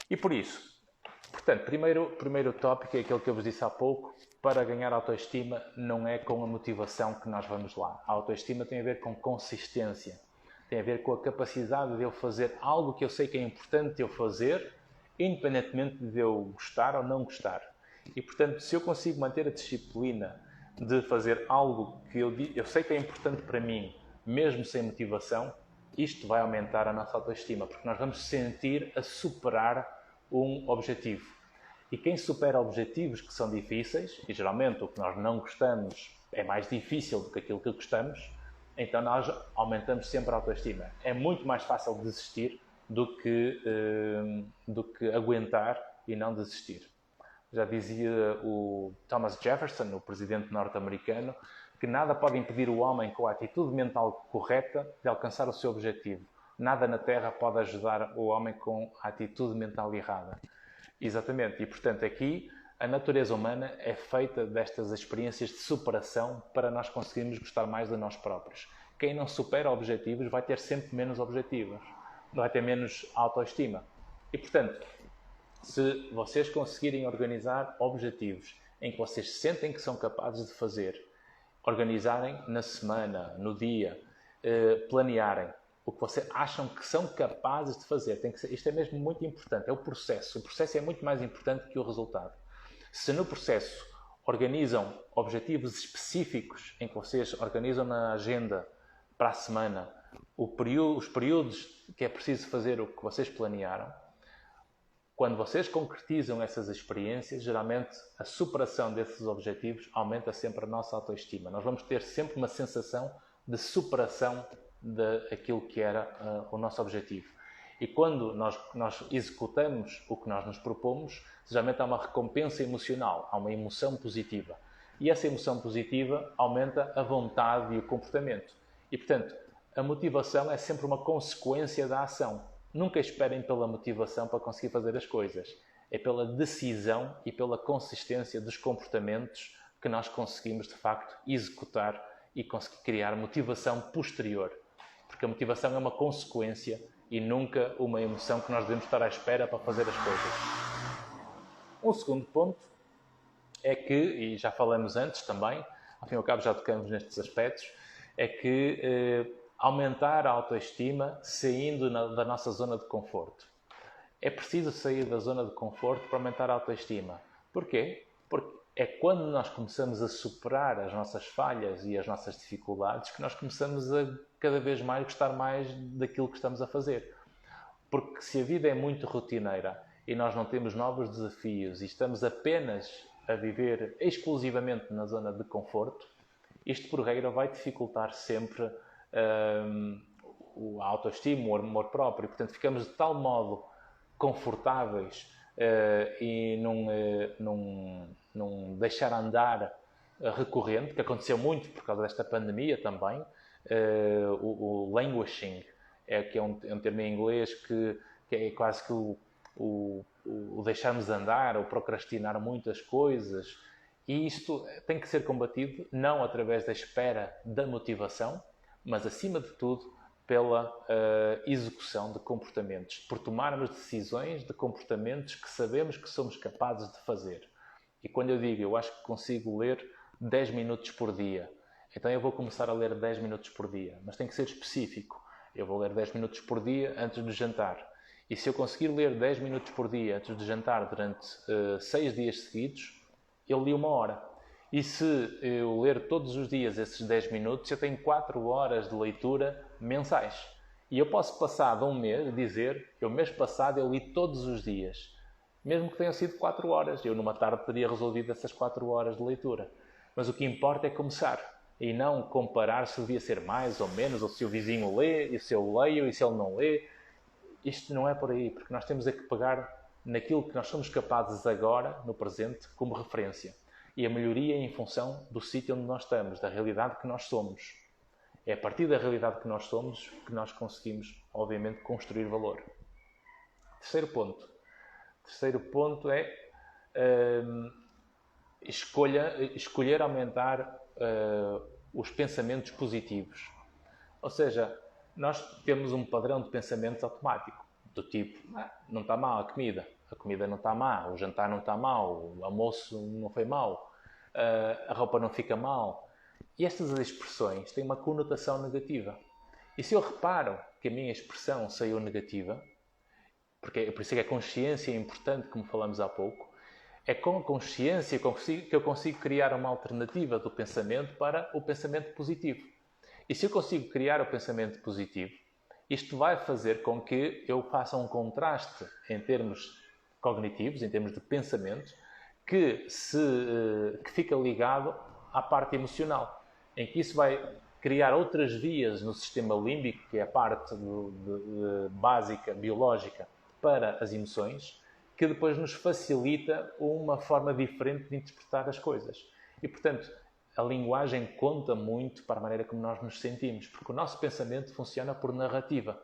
E por isso, portanto, primeiro tópico é aquele que eu vos disse há pouco. Para ganhar autoestima não é com a motivação que nós vamos lá. A autoestima tem a ver com consistência. Tem a ver com a capacidade de eu fazer algo que eu sei que é importante eu fazer, independentemente de eu gostar ou não gostar. E, portanto, se eu consigo manter a disciplina de fazer algo que eu sei que é importante para mim, mesmo sem motivação, isto vai aumentar a nossa autoestima, porque nós vamos sentir a superar um objetivo. E quem supera objetivos que são difíceis, e geralmente o que nós não gostamos é mais difícil do que aquilo que gostamos, então nós aumentamos sempre a autoestima. É muito mais fácil desistir do que aguentar e não desistir. Já dizia o Thomas Jefferson, o presidente norte-americano, que nada pode impedir o homem com a atitude mental correta de alcançar o seu objetivo. Nada na Terra pode ajudar o homem com a atitude mental errada. Exatamente. E, portanto, aqui a natureza humana é feita destas experiências de superação para nós conseguirmos gostar mais de nós próprios. Quem não supera objetivos vai ter sempre menos objetivos. Vai ter menos autoestima. E, portanto, se vocês conseguirem organizar objetivos em que vocês sentem que são capazes de fazer, organizarem na semana, no dia, planearem o que vocês acham que são capazes de fazer. Isto é mesmo muito importante, é o processo. O processo é muito mais importante que o resultado. Se no processo organizam objetivos específicos em que vocês organizam na agenda para a semana os períodos que é preciso fazer o que vocês planearam, quando vocês concretizam essas experiências, geralmente a superação desses objetivos aumenta sempre a nossa autoestima. Nós vamos ter sempre uma sensação de superação daquilo que era o nosso objetivo. E quando nós executamos o que nós nos propomos, geralmente há uma recompensa emocional, há uma emoção positiva. E essa emoção positiva aumenta a vontade e o comportamento. E, portanto, a motivação é sempre uma consequência da ação. Nunca esperem pela motivação para conseguir fazer as coisas. É pela decisão e pela consistência dos comportamentos que nós conseguimos, de facto, executar e conseguir criar motivação posterior. Porque a motivação é uma consequência e nunca uma emoção que nós devemos estar à espera para fazer as coisas. Um segundo ponto é que, e já falamos antes também, ao fim e ao cabo já tocamos nestes aspectos, é que aumentar a autoestima saindo da nossa zona de conforto. É preciso sair da zona de conforto para aumentar a autoestima. Porquê? Porque é quando nós começamos a superar as nossas falhas e as nossas dificuldades que nós começamos a cada vez mais gostar mais daquilo que estamos a fazer. Porque se a vida é muito rotineira e nós não temos novos desafios e estamos apenas a viver exclusivamente na zona de conforto, isto por regra vai dificultar sempre a autoestima, o amor próprio. Portanto, ficamos de tal modo confortáveis e num deixar andar recorrente, que aconteceu muito por causa desta pandemia também, o languishing, que é um termo em inglês que é quase que o deixarmos andar, ou procrastinar muitas coisas. E isto tem que ser combatido não através da espera da motivação, mas acima de tudo pela execução de comportamentos, por tomarmos decisões de comportamentos que sabemos que somos capazes de fazer. E quando eu digo, eu acho que consigo ler 10 minutos por dia, Então eu vou começar a ler 10 minutos por dia, mas tem que ser específico. Eu vou ler 10 minutos por dia antes de jantar. E se eu conseguir ler 10 minutos por dia antes de jantar durante 6 dias seguidos, eu li 1 hora. E se eu ler todos os dias esses 10 minutos, eu tenho 4 horas de leitura mensais. E eu posso passar de um mês e dizer, eu mês passado eu li todos os dias. Mesmo que tenham sido 4 horas. Eu numa tarde teria resolvido essas 4 horas de leitura. Mas o que importa é começar. E não comparar se devia ser mais ou menos, ou se o vizinho lê, e se eu leio, e se ele não lê. Isto não é por aí, porque nós temos é que pegar naquilo que nós somos capazes agora, no presente, como referência. E a melhoria é em função do sítio onde nós estamos, da realidade que nós somos. É a partir da realidade que nós somos que nós conseguimos, obviamente, construir valor. Terceiro ponto é escolher aumentar os pensamentos positivos. Ou seja, nós temos um padrão de pensamentos automático, do tipo, não está mal a comida não está má, o jantar não está mal, o almoço não foi mal, a roupa não fica mal. E estas expressões têm uma conotação negativa. E se eu reparo que a minha expressão saiu negativa, porque por isso é que a consciência é importante, como falamos há pouco, é com a consciência que eu consigo criar uma alternativa do pensamento para o pensamento positivo. E se eu consigo criar o pensamento positivo, isto vai fazer com que eu faça um contraste em termos cognitivos, em termos de pensamento, que fica ligado à parte emocional, em que isso vai criar outras vias no sistema límbico, que é a parte básica, biológica, para as emoções, que depois nos facilita uma forma diferente de interpretar as coisas. E, portanto, a linguagem conta muito para a maneira como nós nos sentimos, porque o nosso pensamento funciona por narrativa.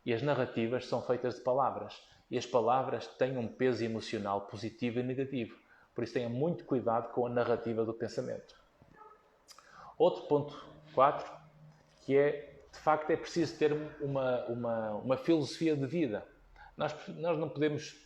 E as narrativas são feitas de palavras. E as palavras têm um peso emocional positivo e negativo. Por isso, tenha muito cuidado com a narrativa do pensamento. Outro ponto 4, que é, de facto, é preciso ter uma filosofia de vida. Nós não podemos...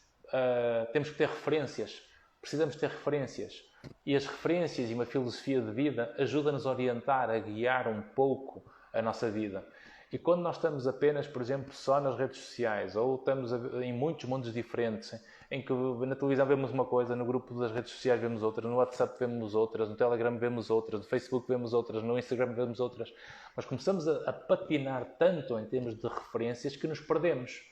temos que ter referências. Precisamos ter referências. E as referências e uma filosofia de vida ajudam-nos a orientar, a guiar um pouco a nossa vida. E quando nós estamos apenas, por exemplo, só nas redes sociais, ou estamos em muitos mundos diferentes, em que na televisão vemos uma coisa, no grupo das redes sociais vemos outra, no WhatsApp vemos outras, no Telegram vemos outras, no Facebook vemos outras, no Instagram vemos outras, nós começamos a patinar tanto em termos de referências que nos perdemos.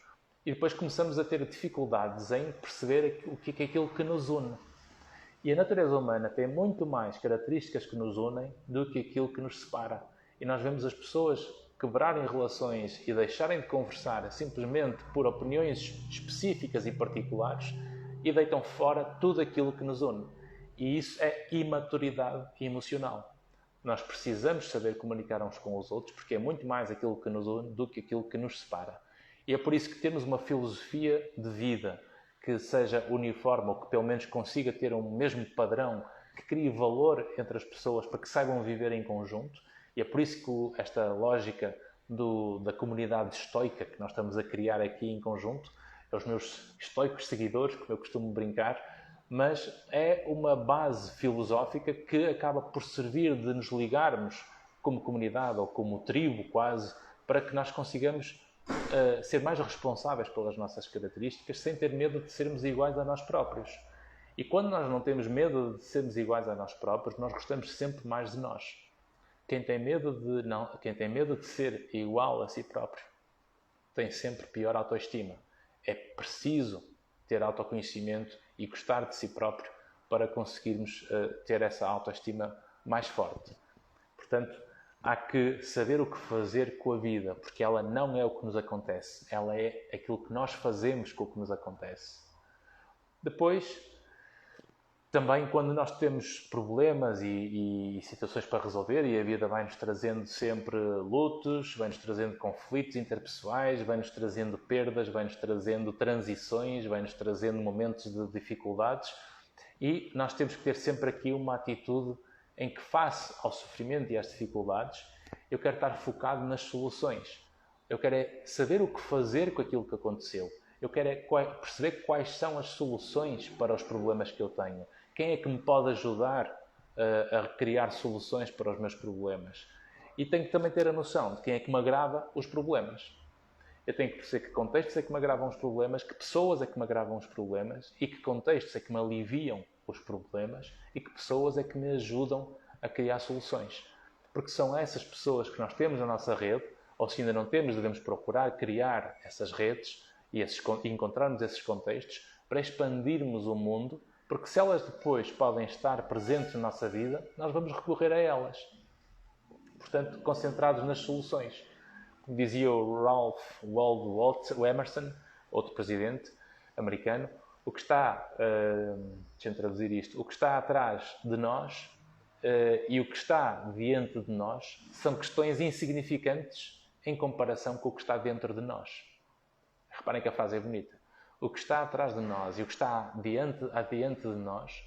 E depois começamos a ter dificuldades em perceber o que é aquilo que nos une. E a natureza humana tem muito mais características que nos unem do que aquilo que nos separa. E nós vemos as pessoas quebrarem relações e deixarem de conversar simplesmente por opiniões específicas e particulares e deitam fora tudo aquilo que nos une. E isso é imaturidade emocional. Nós precisamos saber comunicar uns com os outros porque é muito mais aquilo que nos une do que aquilo que nos separa. E é por isso que temos uma filosofia de vida que seja uniforme ou que pelo menos consiga ter um mesmo padrão, que crie valor entre as pessoas para que saibam viver em conjunto. E é por isso que esta lógica da comunidade estoica que nós estamos a criar aqui em conjunto, é os meus estoicos seguidores, como eu costumo brincar, mas é uma base filosófica que acaba por servir de nos ligarmos como comunidade ou como tribo quase, para que nós consigamos ser mais responsáveis pelas nossas características sem ter medo de sermos iguais a nós próprios. E quando nós não temos medo de sermos iguais a nós próprios, nós gostamos sempre mais de nós. Quem tem medo de ser igual a si próprio tem sempre pior autoestima. É preciso ter autoconhecimento e gostar de si próprio para conseguirmos ter essa autoestima mais forte. Portanto, há que saber o que fazer com a vida, porque ela não é o que nos acontece, ela é aquilo que nós fazemos com o que nos acontece. Depois, também quando nós temos problemas e situações para resolver, e a vida vai-nos trazendo sempre lutos, vai-nos trazendo conflitos interpessoais, vai-nos trazendo perdas, vai-nos trazendo transições, vai-nos trazendo momentos de dificuldades, e nós temos que ter sempre aqui uma atitude em que, face ao sofrimento e às dificuldades, eu quero estar focado nas soluções. Eu quero saber o que fazer com aquilo que aconteceu. Eu quero perceber quais são as soluções para os problemas que eu tenho. Quem é que me pode ajudar a criar soluções para os meus problemas. E tenho que também ter a noção de quem é que me agrava os problemas. Eu tenho que perceber que contextos é que me agravam os problemas, que pessoas é que me agravam os problemas e que contextos é que me aliviam os problemas e que pessoas é que me ajudam a criar soluções. Porque são essas pessoas que nós temos na nossa rede, ou se ainda não temos, devemos procurar criar essas redes e encontrarmos esses contextos para expandirmos o mundo, porque se elas depois podem estar presentes na nossa vida, nós vamos recorrer a elas. Portanto, concentrados nas soluções. Como dizia o Ralph Waldo Emerson, outro presidente americano, o que está, deixa-me traduzir isto, o que está atrás de nós e o que está diante de nós são questões insignificantes em comparação com o que está dentro de nós. Reparem que a frase é bonita. O que está atrás de nós e o que está adiante de nós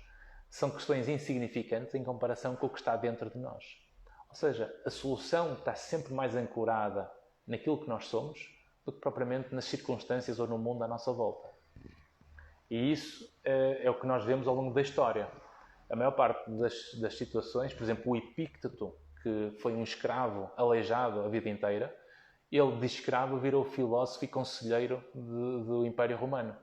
são questões insignificantes em comparação com o que está dentro de nós. Ou seja, a solução está sempre mais ancorada naquilo que nós somos do que propriamente nas circunstâncias ou no mundo à nossa volta. E isso é o que nós vemos ao longo da história. A maior parte das situações, por exemplo, o Epícteto, que foi um escravo aleijado a vida inteira, ele de escravo virou filósofo e conselheiro do Império Romano.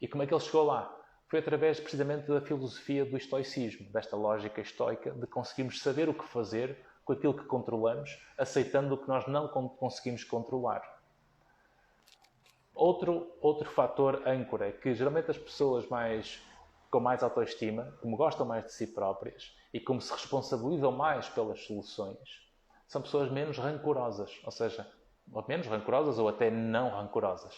E como é que ele chegou lá? Foi através precisamente da filosofia do estoicismo, desta lógica estoica de conseguirmos saber o que fazer com aquilo que controlamos, aceitando o que nós não conseguimos controlar. Outro fator âncora é que geralmente as pessoas com mais autoestima, como gostam mais de si próprias e como se responsabilizam mais pelas soluções, são pessoas menos rancorosas, ou seja, menos rancorosas ou até não rancorosas.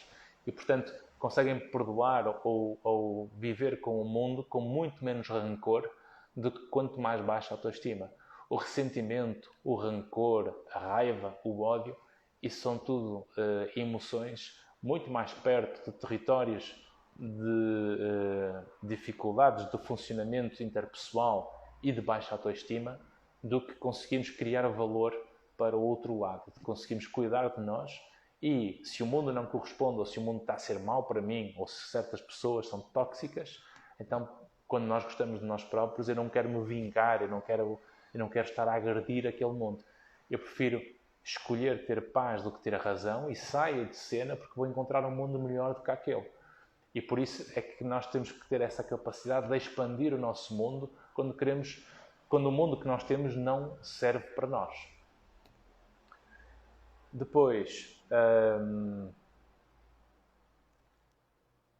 E, portanto, conseguem perdoar ou viver com o mundo com muito menos rancor do que quanto mais baixa a autoestima. O ressentimento, o rancor, a raiva, o ódio, isso são tudo emoções muito mais perto de territórios de dificuldades de funcionamento interpessoal e de baixa autoestima do que conseguimos criar valor para o outro lado, de conseguirmos cuidar de nós e se o mundo não corresponde ou se o mundo está a ser mau para mim ou se certas pessoas são tóxicas, então quando nós gostamos de nós próprios eu não quero me vingar, eu não quero estar a agredir aquele mundo. Eu prefiro escolher ter paz do que ter a razão e saio de cena porque vou encontrar um mundo melhor do que aquele. E por isso é que nós temos que ter essa capacidade de expandir o nosso mundo quando o mundo que nós temos não serve para nós. Depois,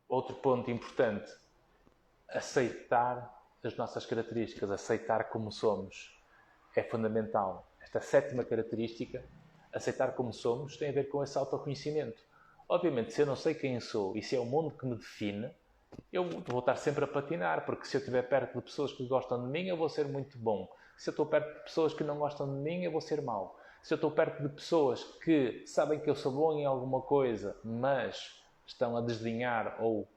outro ponto importante, aceitar as nossas características, aceitar como somos, é fundamental. Esta sétima característica, aceitar como somos, tem a ver com esse autoconhecimento. Obviamente, se eu não sei quem sou e se é o mundo que me define, eu vou estar sempre a patinar, porque se eu estiver perto de pessoas que gostam de mim, eu vou ser muito bom. Se eu estou perto de pessoas que não gostam de mim, eu vou ser mau. Se eu estou perto de pessoas que sabem que eu sou bom em alguma coisa, mas estão a desdenhar ou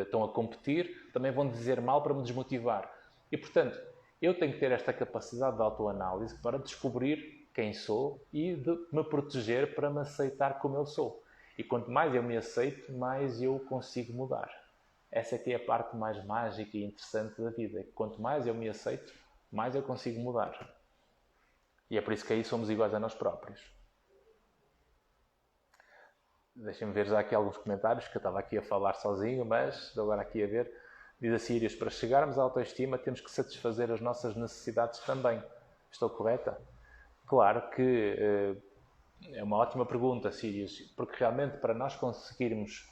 estão a competir, também vão dizer mal para me desmotivar. E, portanto, eu tenho que ter esta capacidade de autoanálise para descobrir quem sou e de me proteger para me aceitar como eu sou. E quanto mais eu me aceito, mais eu consigo mudar. Essa aqui é a parte mais mágica e interessante da vida. É que quanto mais eu me aceito, mais eu consigo mudar. E é por isso que aí somos iguais a nós próprios. Deixem-me ver já aqui alguns comentários, que eu estava aqui a falar sozinho, mas estou agora aqui a ver. Diz a Sírios, para chegarmos à autoestima temos que satisfazer as nossas necessidades também. Estou correta? Claro que é uma ótima pergunta, Sírios, porque realmente para nós conseguirmos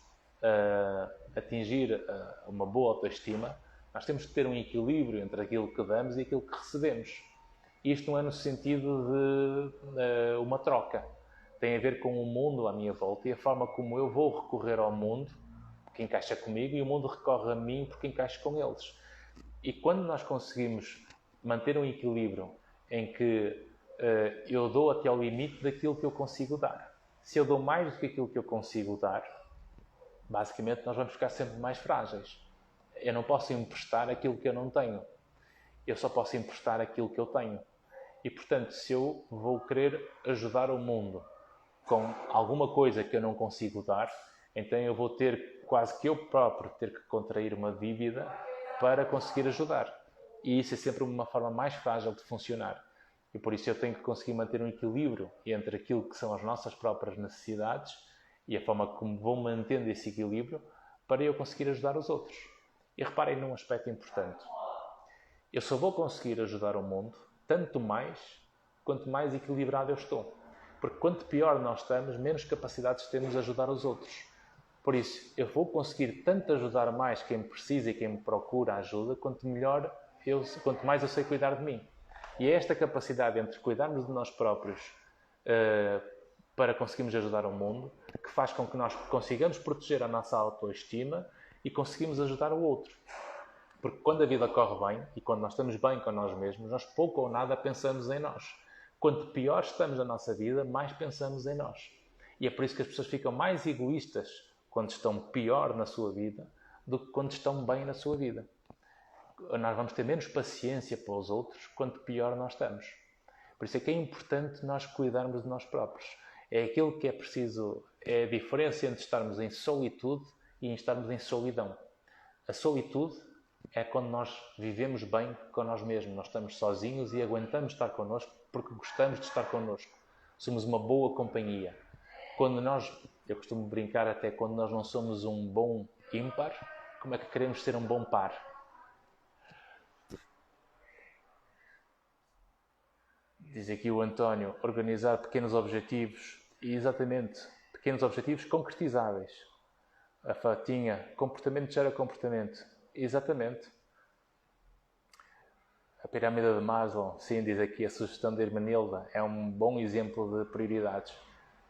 atingir uma boa autoestima, nós temos que ter um equilíbrio entre aquilo que damos e aquilo que recebemos. Isto não é no sentido de uma troca. Tem a ver com o mundo à minha volta e a forma como eu vou recorrer ao mundo, que encaixa comigo, e o mundo recorre a mim porque encaixa com eles. E quando nós conseguimos manter um equilíbrio em que eu dou até ao limite daquilo que eu consigo dar. Se eu dou mais do que aquilo que eu consigo dar, basicamente nós vamos ficar sempre mais frágeis. Eu não posso emprestar aquilo que eu não tenho. Eu só posso emprestar aquilo que eu tenho. E, portanto, se eu vou querer ajudar o mundo com alguma coisa que eu não consigo dar, então eu vou ter, quase que eu próprio, ter que contrair uma dívida para conseguir ajudar. E isso é sempre uma forma mais frágil de funcionar. E por isso eu tenho que conseguir manter um equilíbrio entre aquilo que são as nossas próprias necessidades e a forma como vou mantendo esse equilíbrio para eu conseguir ajudar os outros. E reparem num aspecto importante. Eu só vou conseguir ajudar o mundo tanto mais quanto mais equilibrado eu estou. Porque quanto pior nós estamos, menos capacidades temos de ajudar os outros. Por isso, eu vou conseguir tanto ajudar mais quem me precisa e quem me procura ajuda, quanto mais eu sei cuidar de mim. E é esta capacidade entre cuidarmos de nós próprios para conseguirmos ajudar o mundo que faz com que nós consigamos proteger a nossa autoestima e conseguimos ajudar o outro. Porque quando a vida corre bem e quando nós estamos bem com nós mesmos, nós pouco ou nada pensamos em nós. Quanto pior estamos na nossa vida, mais pensamos em nós. E é por isso que as pessoas ficam mais egoístas quando estão pior na sua vida do que quando estão bem na sua vida. Nós vamos ter menos paciência para os outros quanto pior nós estamos. Por isso é que é importante nós cuidarmos de nós próprios. É aquilo que é preciso, é a diferença entre estarmos em solitude e em estarmos em solidão. A solitude é quando nós vivemos bem com nós mesmos. Nós estamos sozinhos e aguentamos estar connosco porque gostamos de estar connosco. Somos uma boa companhia. Eu costumo brincar até, quando nós não somos um bom ímpar, como é que queremos ser um bom par? Diz aqui o António, organizar pequenos objetivos. E exatamente, pequenos objetivos concretizáveis. A Fatinha, comportamento gera comportamento. Exatamente. A pirâmide de Maslow, sim, diz aqui a sugestão de Hermenilda, é um bom exemplo de prioridades.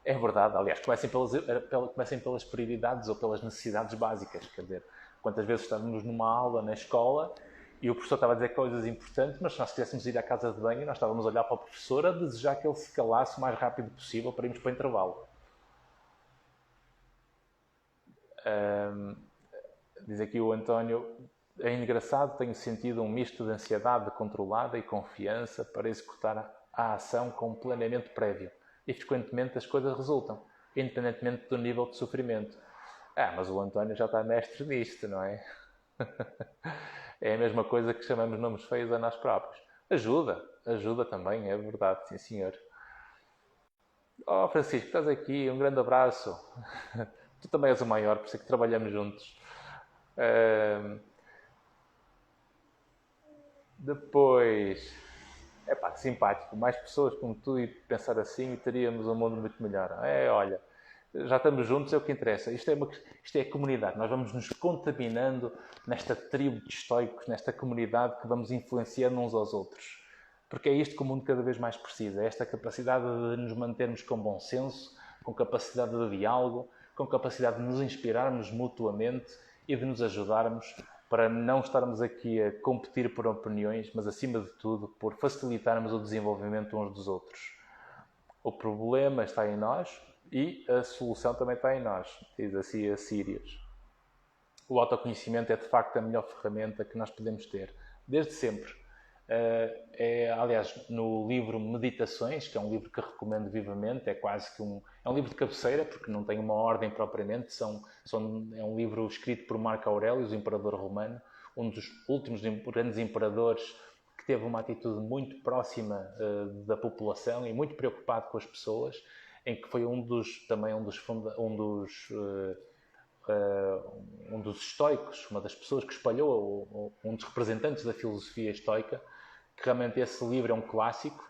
É verdade, aliás, comecem pelas prioridades ou pelas necessidades básicas. Quer dizer, quantas vezes estávamos numa aula na escola e o professor estava a dizer coisas importantes, mas se nós quiséssemos ir à casa de banho, nós estávamos a olhar para o professor a desejar que ele se calasse o mais rápido possível para irmos para o intervalo. Diz aqui o António, é engraçado, tenho sentido um misto de ansiedade controlada e confiança para executar a ação com planeamento prévio. E frequentemente as coisas resultam, independentemente do nível de sofrimento. Mas o António já está mestre nisto, não é? É a mesma coisa que chamamos nomes feios a nós próprios. Ajuda também, é verdade, sim senhor. Oh Francisco, estás aqui, um grande abraço. Tu também és o maior, por isso é que trabalhamos juntos. Depois, simpático, mais pessoas como tu e pensar assim e teríamos um mundo muito melhor. Olha, já estamos juntos, é o que interessa. Isto é a comunidade. Nós vamos nos contaminando nesta tribo de estoicos, nesta comunidade que vamos influenciando uns aos outros. Porque é isto que o mundo cada vez mais precisa. É esta capacidade de nos mantermos com bom senso, com capacidade de diálogo, com capacidade de nos inspirarmos mutuamente e de nos ajudarmos para não estarmos aqui a competir por opiniões, mas acima de tudo por facilitarmos o desenvolvimento uns dos outros. O problema está em nós e a solução também está em nós, diz assim a Sirius. O autoconhecimento é de facto a melhor ferramenta que nós podemos ter, desde sempre. Aliás, no livro Meditações, que é um livro que recomendo vivamente, é quase que é um livro de cabeceira, porque não tem uma ordem propriamente, é um livro escrito por Marco Aurélio, o imperador romano, um dos últimos grandes imperadores que teve uma atitude muito próxima da população e muito preocupado com as pessoas, em que foi um dos estoicos, uma das pessoas que espalhou, um dos representantes da filosofia estoica, que realmente esse livro é um clássico,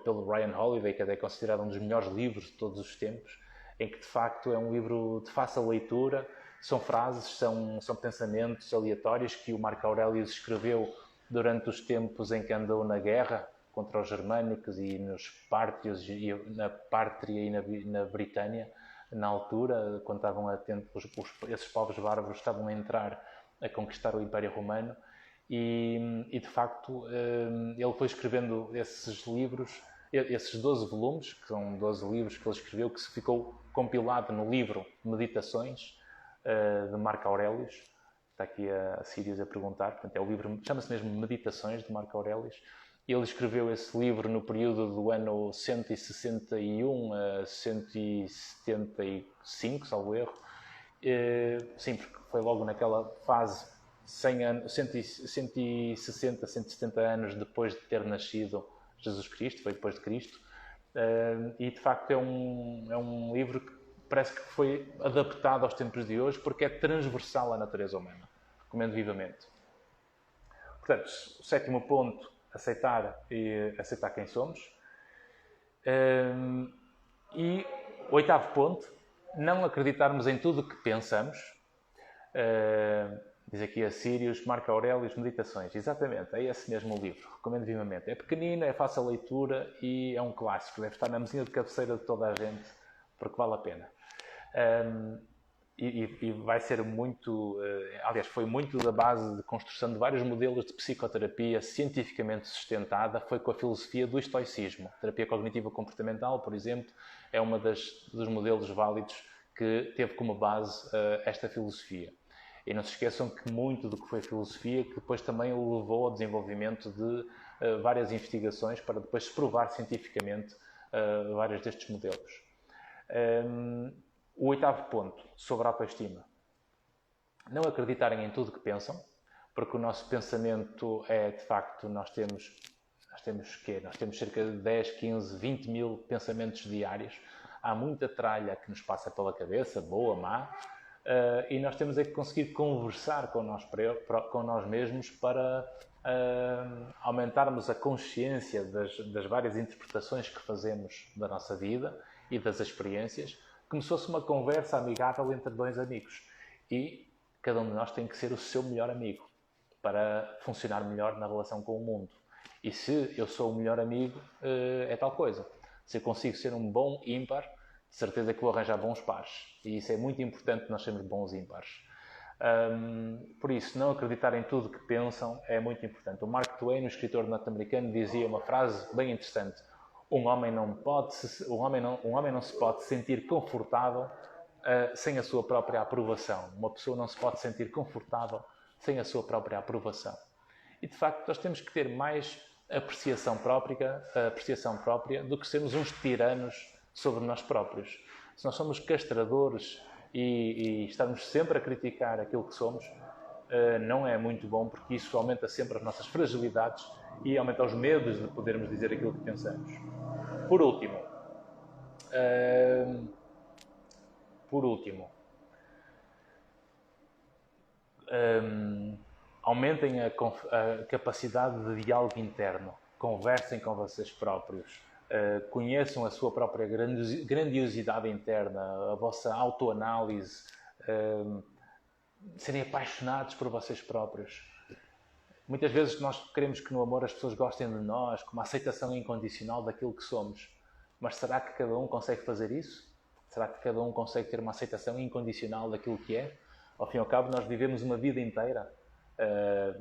pelo Ryan Holiday, que é considerado um dos melhores livros de todos os tempos, em que de facto é um livro de fácil leitura, são frases, são pensamentos aleatórios que o Marco Aurélio escreveu durante os tempos em que andou na guerra contra os germânicos e nos pártrios, e na Pártria e na Britânia, na altura, quando estavam esses povos bárbaros estavam a entrar a conquistar o Império Romano, e de facto ele foi escrevendo esses livros, esses 12 volumes, que são 12 livros que ele escreveu, que se ficou compilado no livro Meditações, de Marco Aurélio. Está aqui a Sirius a perguntar, portanto, é o livro, chama-se mesmo Meditações, de Marco Aurélio. Ele escreveu esse livro no período do ano 161 a 175, salvo erro. Sim, porque foi logo naquela fase 160, 170 anos depois de ter nascido Jesus Cristo, foi depois de Cristo, e de facto é um livro que parece que foi adaptado aos tempos de hoje porque é transversal à natureza humana. Recomendo vivamente. Portanto, o sétimo ponto, aceitar quem somos. E o oitavo ponto, não acreditarmos em tudo o que pensamos. Diz aqui a Sírios, Marco Aurélio, Meditações. Exatamente, é esse mesmo livro. Recomendo vivamente. É pequenino, é fácil a leitura e é um clássico. Deve estar na mesinha de cabeceira de toda a gente, porque vale a pena. E vai ser muito... aliás, foi muito da base de construção de vários modelos de psicoterapia cientificamente sustentada. Foi com a filosofia do estoicismo. Terapia cognitiva comportamental, por exemplo, é uma dos modelos válidos que teve como base esta filosofia. E não se esqueçam que muito do que foi filosofia, que depois também o levou ao desenvolvimento de várias investigações para depois se provar cientificamente vários destes modelos. O oitavo ponto, sobre a autoestima. Não acreditarem em tudo que pensam, porque o nosso pensamento é, de facto, nós temos cerca de 10, 15, 20 mil pensamentos diários. Há muita tralha que nos passa pela cabeça, boa, má, e nós temos é que conseguir conversar com nós mesmos para aumentarmos a consciência das várias interpretações que fazemos da nossa vida e das experiências, como se fosse uma conversa amigável entre dois amigos. E cada um de nós tem que ser o seu melhor amigo para funcionar melhor na relação com o mundo. E se eu sou o melhor amigo, é tal coisa. Se eu consigo ser um bom ímpar, de certeza que vou arranjar bons pares. E isso é muito importante, nós sermos bons ímpares. Por isso, não acreditar em tudo que pensam é muito importante. O Mark Twain, o escritor norte-americano, dizia uma frase bem interessante. Um homem não se pode sentir confortável sem a sua própria aprovação. Uma pessoa não se pode sentir confortável sem a sua própria aprovação. E, de facto, nós temos que ter mais apreciação própria do que sermos uns tiranos sobre nós próprios. Se nós somos castradores e estarmos sempre a criticar aquilo que somos, não é muito bom, porque isso aumenta sempre as nossas fragilidades e aumenta os medos de podermos dizer aquilo que pensamos. Por último, aumentem a capacidade de diálogo interno. Conversem com vocês próprios. Conheçam a sua própria grandiosidade interna, a vossa autoanálise. Serem apaixonados por vocês próprios. Muitas vezes nós queremos que no amor as pessoas gostem de nós, com uma aceitação incondicional daquilo que somos. Mas será que cada um consegue fazer isso? Será que cada um consegue ter uma aceitação incondicional daquilo que é? Ao fim e ao cabo, nós vivemos uma vida inteira,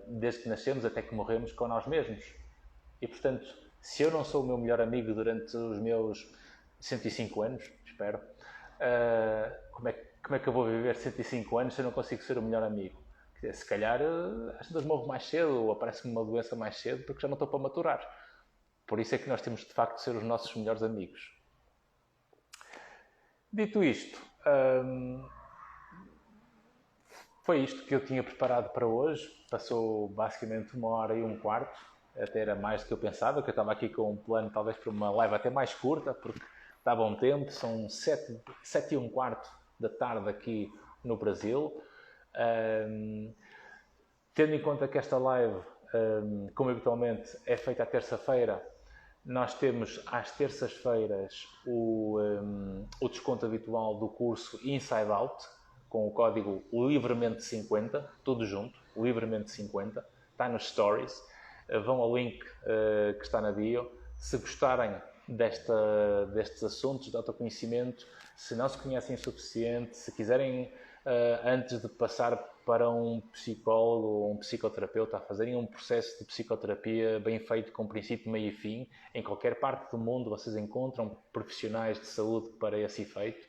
desde que nascemos até que morremos, com nós mesmos. E, portanto, se eu não sou o meu melhor amigo durante os meus 105 anos, espero, como é que eu vou viver 105 anos se eu não consigo ser o melhor amigo? Se calhar, às vezes morro mais cedo ou aparece-me uma doença mais cedo porque já não estou para maturar. Por isso é que nós temos, de facto, de ser os nossos melhores amigos. Dito isto, foi isto que eu tinha preparado para hoje. Passou basicamente 1h15, até era mais do que eu pensava, que eu estava aqui com um plano talvez para uma live até mais curta, porque está bom tempo, são 7h15 da tarde aqui no Brasil. Tendo em conta que esta live, como habitualmente, é feita à terça-feira, nós temos às terças-feiras o desconto habitual do curso Inside Out, com o código LIVREMENTE50, tudo junto, LIVREMENTE50, está nos stories. Vão ao link que está na bio. Se gostarem destes assuntos de autoconhecimento, se não se conhecem o suficiente, se quiserem, antes de passar para um psicólogo ou um psicoterapeuta, a fazerem um processo de psicoterapia bem feito, com princípio, meio e fim, em qualquer parte do mundo vocês encontram profissionais de saúde para esse efeito.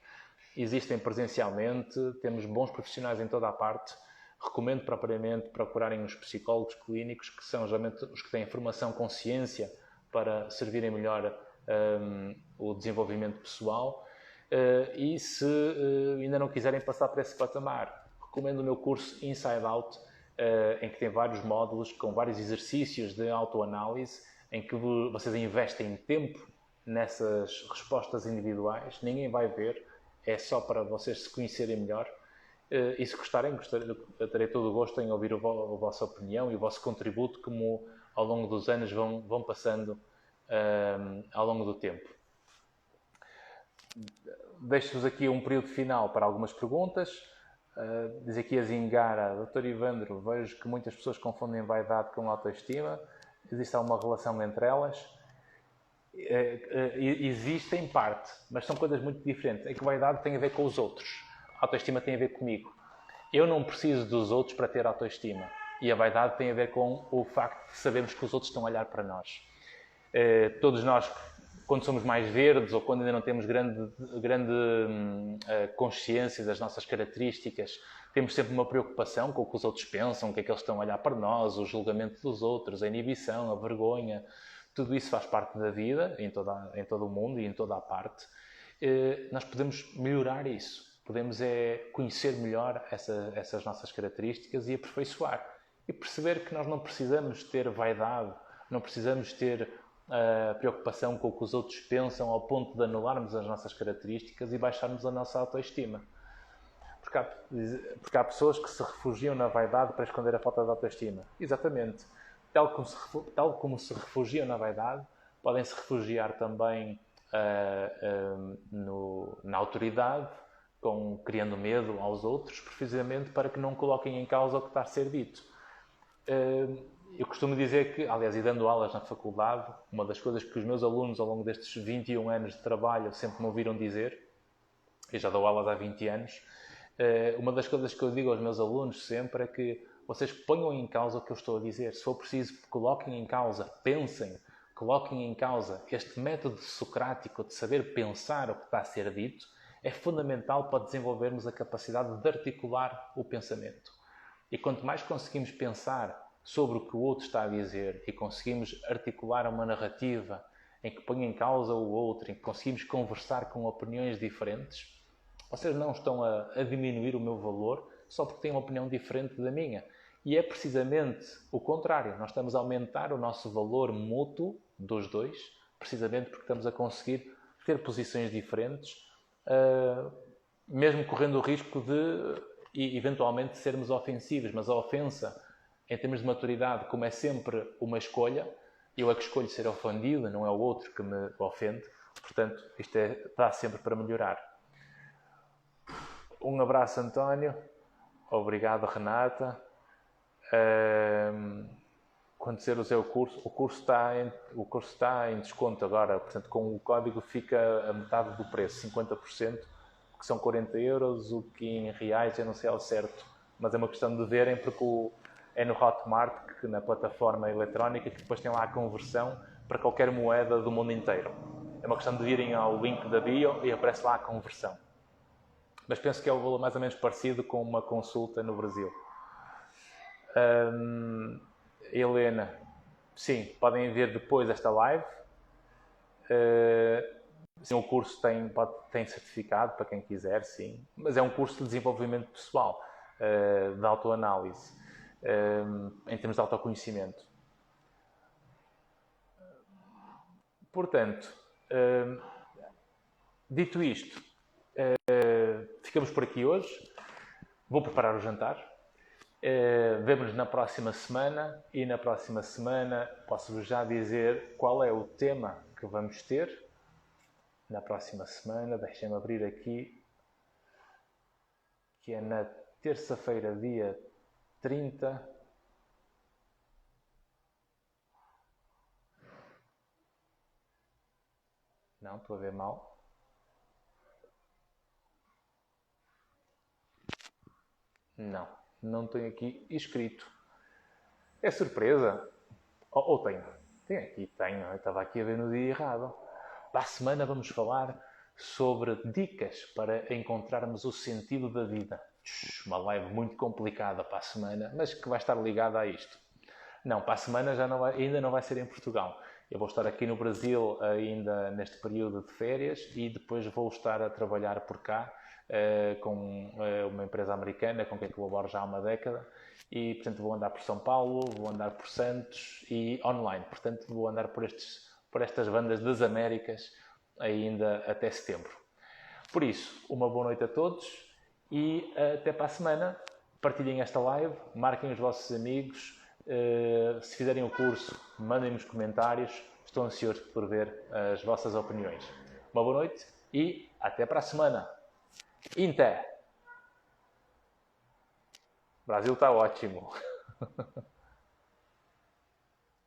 Existem presencialmente, temos bons profissionais em toda a parte. Recomendo propriamente procurarem os psicólogos clínicos, que são geralmente os que têm formação com ciência para servirem melhor o desenvolvimento pessoal. E se ainda não quiserem passar por esse patamar, recomendo o meu curso Inside Out, em que tem vários módulos com vários exercícios de autoanálise, em que vocês investem tempo nessas respostas individuais, ninguém vai ver, é só para vocês se conhecerem melhor. E se gostarem, terei todo o gosto em ouvir a vossa opinião e o vosso contributo, como ao longo dos anos vão passando ao longo do tempo. Deixo-vos aqui um período final para algumas perguntas. Diz aqui a Zingara: Dr. Ivandro, vejo que muitas pessoas confundem vaidade com autoestima. Existe alguma relação entre elas? Existe em parte, mas são coisas muito diferentes. É que vaidade tem a ver com os outros. A autoestima tem a ver comigo. Eu não preciso dos outros para ter autoestima. E a vaidade tem a ver com o facto de sabermos que os outros estão a olhar para nós. Todos nós, quando somos mais verdes ou quando ainda não temos grande consciência das nossas características, temos sempre uma preocupação com o que os outros pensam, o que é que eles estão a olhar para nós, o julgamento dos outros, a inibição, a vergonha. Tudo isso faz parte da vida, em todo o mundo e em toda a parte. Nós podemos melhorar isso. Podemos conhecer melhor essas nossas características e aperfeiçoar. E perceber que nós não precisamos ter vaidade, não precisamos ter preocupação com o que os outros pensam ao ponto de anularmos as nossas características e baixarmos a nossa autoestima. Porque há pessoas que se refugiam na vaidade para esconder a falta de autoestima. Exatamente. Tal como se refugiam na vaidade, podem se refugiar também na autoridade, criando medo aos outros, precisamente para que não coloquem em causa o que está a ser dito. Eu costumo dizer que, aliás, e dando aulas na faculdade, uma das coisas que os meus alunos, ao longo destes 21 anos de trabalho, sempre me ouviram dizer, eu já dou aulas há 20 anos, uma das coisas que eu digo aos meus alunos sempre é que vocês ponham em causa o que eu estou a dizer. Se for preciso, coloquem em causa, pensem, coloquem em causa. Este método socrático de saber pensar o que está a ser dito é fundamental para desenvolvermos a capacidade de articular o pensamento. E quanto mais conseguimos pensar sobre o que o outro está a dizer e conseguimos articular uma narrativa em que põe em causa o outro, em que conseguimos conversar com opiniões diferentes, vocês não estão a diminuir o meu valor só porque têm uma opinião diferente da minha. E é precisamente o contrário. Nós estamos a aumentar o nosso valor mútuo dos dois, precisamente porque estamos a conseguir ter posições diferentes, mesmo correndo o risco de, eventualmente, sermos ofensivos. Mas a ofensa, em termos de maturidade, como é sempre uma escolha, eu é que escolho ser ofendido, não é o outro que me ofende. Portanto, isto está sempre para melhorar. Um abraço, António. Obrigado, Renata. Quando você usar o curso está em desconto agora. Portanto, com o código fica a metade do preço, 50%, que são 40 euros, o que em reais eu não sei ao certo. Mas é uma questão de verem, porque é no Hotmart, na plataforma eletrónica, que depois tem lá a conversão para qualquer moeda do mundo inteiro. É uma questão de irem ao link da bio e aparece lá a conversão. Mas penso que é o valor mais ou menos parecido com uma consulta no Brasil. Helena, sim, podem ver depois esta live. Sim, o curso tem certificado para quem quiser, sim. Mas é um curso de desenvolvimento pessoal, de autoanálise, em termos de autoconhecimento. Portanto, dito isto, ficamos por aqui hoje. Vou preparar o jantar. Vemo-nos na próxima semana. E na próxima semana posso-vos já dizer qual é o tema que vamos ter. Na próxima semana, deixem-me abrir aqui, que é na terça-feira, dia 30. Não, estou a ver mal. Não tenho aqui escrito. É surpresa? Ou tenho? Tenho. Eu estava aqui a ver no dia errado. Para a semana vamos falar sobre dicas para encontrarmos o sentido da vida. Uma live muito complicada para a semana, mas que vai estar ligada a isto. Não, para a semana ainda não vai ser em Portugal. Eu vou estar aqui no Brasil ainda neste período de férias e depois vou estar a trabalhar por cá com uma empresa americana com quem colaboro já há uma década e, portanto, vou andar por São Paulo, vou andar por Santos e online. Portanto, vou andar por estas bandas das Américas ainda até setembro. Por isso, uma boa noite a todos e até para a semana. Partilhem esta live, marquem os vossos amigos. Se fizerem o curso, mandem-me os comentários. Estou ansioso por ver as vossas opiniões. Uma boa noite e até para a semana. Inter! O Brasil está ótimo.